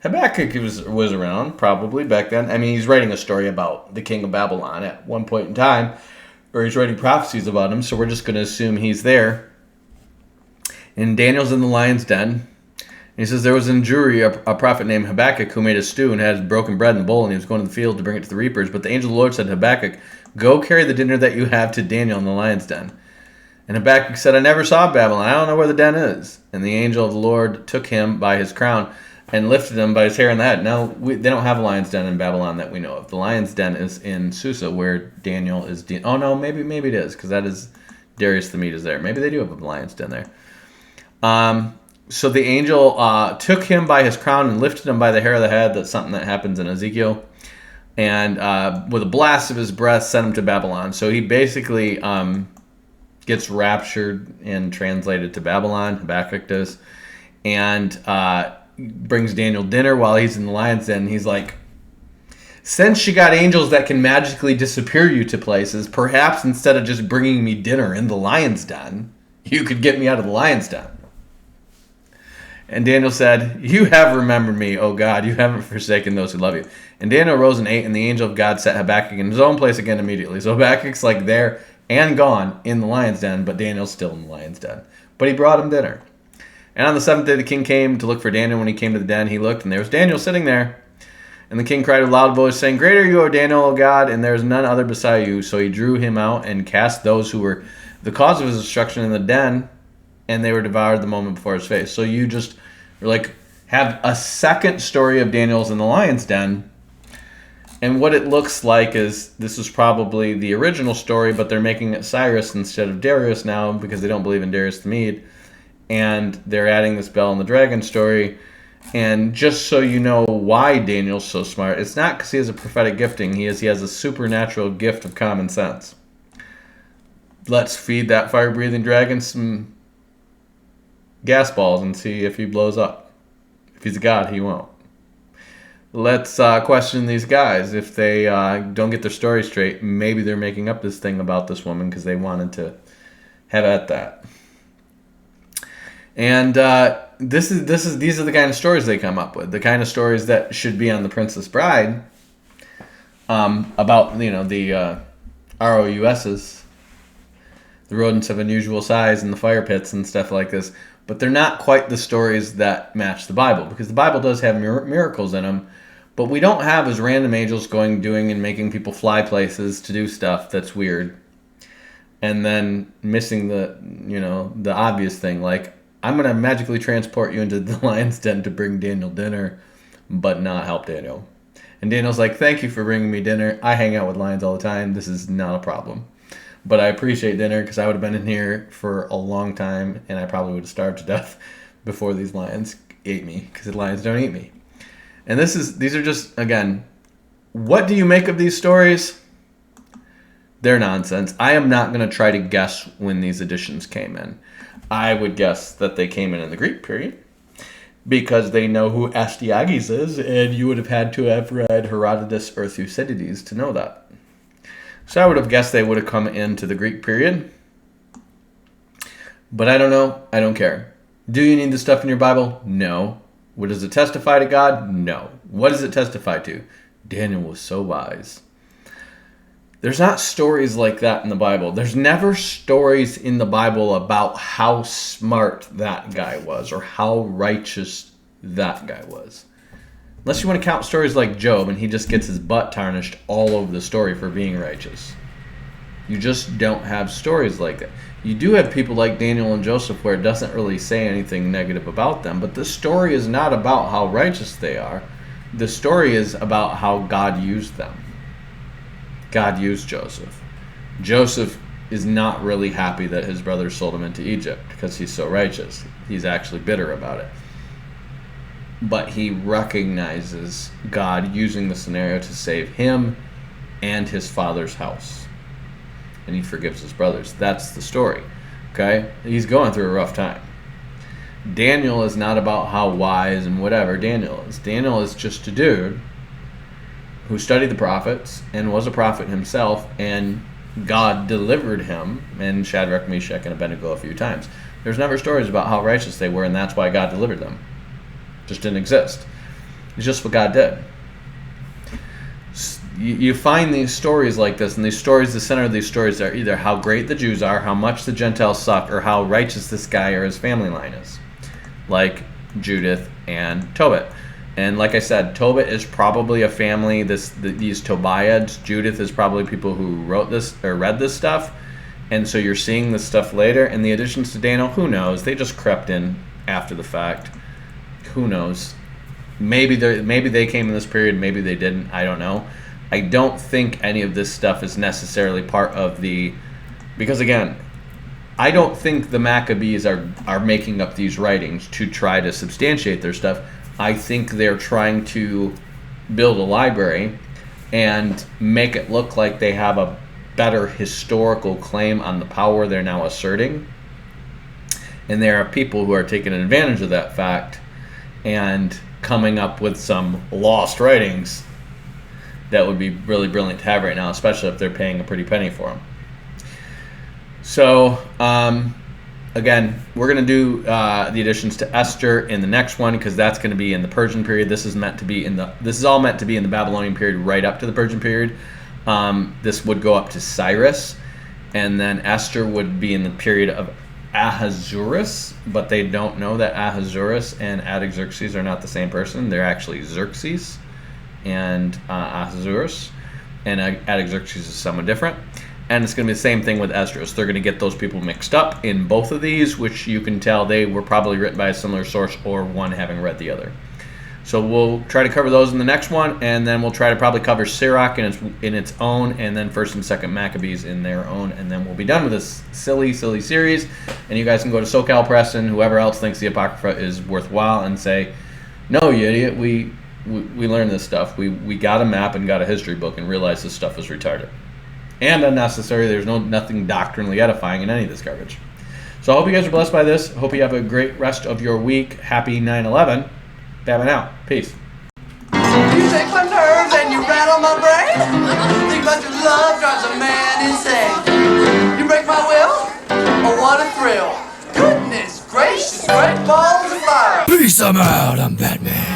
Habakkuk was around, probably, back then. I mean, he's writing a story about the king of Babylon at one point in time. Or he's writing prophecies about him, so we're just going to assume he's there. And Daniel's in the lion's den. And he says, there was in Jewry a prophet named Habakkuk who made a stew and had broken bread in the bowl, and he was going to the field to bring it to the reapers. But the angel of the Lord said to Habakkuk, go carry the dinner that you have to Daniel in the lion's den. And Habakkuk said, I never saw Babylon. I don't know where the den is. And the angel of the Lord took him by his crown and lifted him by his hair in the head. Now, they don't have a lion's den in Babylon that we know of. The lion's den is in Susa, where Daniel is... oh, no, maybe it is, because that is... Darius the Mede is there. Maybe they do have a lion's den there. So the angel took him by his crown and lifted him by the hair of the head. That's something that happens in Ezekiel. And with a blast of his breath, sent him to Babylon. So he basically gets raptured and translated to Babylon. Habakkuk does. And... brings Daniel dinner while he's in the lion's den. He's like, since you got angels that can magically disappear you to places, perhaps instead of just bringing me dinner in the lion's den, you could get me out of the lion's den. And Daniel said, you have remembered me, O God. You haven't forsaken those who love you. And Daniel rose and ate, and the angel of God set Habakkuk in his own place again immediately. So Habakkuk's like there and gone in the lion's den, but Daniel's still in the lion's den. But he brought him dinner. And on the seventh day, the king came to look for Daniel. When he came to the den, he looked, and there was Daniel sitting there. And the king cried with a loud voice, saying, Great are you, O Daniel, O God, and there is none other beside you. So he drew him out and cast those who were the cause of his destruction in the den, and they were devoured the moment before his face. So you just like have a second story of Daniel's in the lion's den. And what it looks like is this is probably the original story, but they're making it Cyrus instead of Darius now because they don't believe in Darius the Mede. And they're adding this Bell and the Dragon story. And just so you know why Daniel's so smart, it's not because he has a prophetic gifting. He has a supernatural gift of common sense. Let's feed that fire-breathing dragon some gas balls and see if he blows up. If he's a god, he won't. Let's question these guys. If they don't get their story straight, maybe they're making up this thing about this woman because they wanted to have at that. And these are the kind of stories they come up with. The kind of stories that should be on The Princess Bride about the ROUSs, the rodents of unusual size, and the fire pits and stuff like this. But they're not quite the stories that match the Bible, because the Bible does have miracles in them. But we don't have as random angels doing and making people fly places to do stuff that's weird. And then missing the obvious thing, like, I'm going to magically transport you into the lion's den to bring Daniel dinner, but not help Daniel. And Daniel's like, thank you for bringing me dinner. I hang out with lions all the time. This is not a problem. But I appreciate dinner because I would have been in here for a long time, and I probably would have starved to death before these lions ate me, because the lions don't eat me. And these are just, again, what do you make of these stories? They're nonsense. I am not going to try to guess when these editions came in. I would guess that they came in the Greek period, because they know who Astyages is, and you would have had to have read Herodotus or Thucydides to know that. So I would have guessed they would have come into the Greek period. But I don't know. I don't care. Do you need this stuff in your Bible? No. What does it testify to God? No. What does it testify to? Daniel was so wise. There's not stories like that in the Bible. There's never stories in the Bible about how smart that guy was or how righteous that guy was. Unless you want to count stories like Job, and he just gets his butt tarnished all over the story for being righteous. You just don't have stories like that. You do have people like Daniel and Joseph where it doesn't really say anything negative about them, but the story is not about how righteous they are. The story is about how God used them. God used Joseph. Joseph is not really happy that his brothers sold him into Egypt because he's so righteous. He's actually bitter about it. But he recognizes God using the scenario to save him and his father's house. And he forgives his brothers. That's the story. Okay? He's going through a rough time. Daniel is not about how wise and whatever Daniel is. Daniel is just a dude who studied the prophets and was a prophet himself, and God delivered him and Shadrach, Meshach, and Abednego a few times. There's never stories about how righteous they were, and that's why God delivered them. Just didn't exist. It's just what God did. You find these stories like this, and these stories, the center of these stories are either how great the Jews are, how much the Gentiles suck, or how righteous this guy or his family line is. Like Judith and Tobit. And like I said, Tobit is probably a family, these Tobiads. Judith is probably people who wrote this or read this stuff. And so you're seeing this stuff later. And the additions to Daniel, who knows? They just crept in after the fact. Who knows? Maybe they came in this period, maybe they didn't. I don't know. I don't think any of this stuff is necessarily part of the... Because again, I don't think the Maccabees are making up these writings to try to substantiate their stuff. I think they're trying to build a library and make it look like they have a better historical claim on the power they're now asserting. And there are people who are taking advantage of that fact and coming up with some lost writings that would be really brilliant to have right now, especially if they're paying a pretty penny for them. So, again, we're going to do the additions to Esther in the next one, because that's going to be in the Persian period. This is all meant to be in the Babylonian period right up to the Persian period. This would go up to Cyrus, and then Esther would be in the period of Ahasuerus, but they don't know that Ahasuerus and Artaxerxes are not the same person. They're actually Xerxes, and Ahasuerus, and Artaxerxes is somewhat different. And it's going to be the same thing with Esdras. They're going to get those people mixed up in both of these, which you can tell they were probably written by a similar source or one having read the other. So we'll try to cover those in the next one, and then we'll try to probably cover Sirach in its own, and then 1st and 2nd Maccabees in their own, and then we'll be done with this silly series. And you guys can go to SoCal Press and whoever else thinks the Apocrypha is worthwhile and say, no, you idiot, we learned this stuff. We got a map and got a history book and realized this stuff was retarded and unnecessary. There's nothing doctrinally edifying in any of this garbage. So I hope you guys are blessed by this. I hope you have a great rest of your week. Happy 9/11. Babbing out. Peace. You shake my nerves and you rattle my brain. Think about your love drives a man insane. You break my will? Oh, what a thrill. Goodness gracious, great balls of fire. Peace, I'm out. I'm Batman.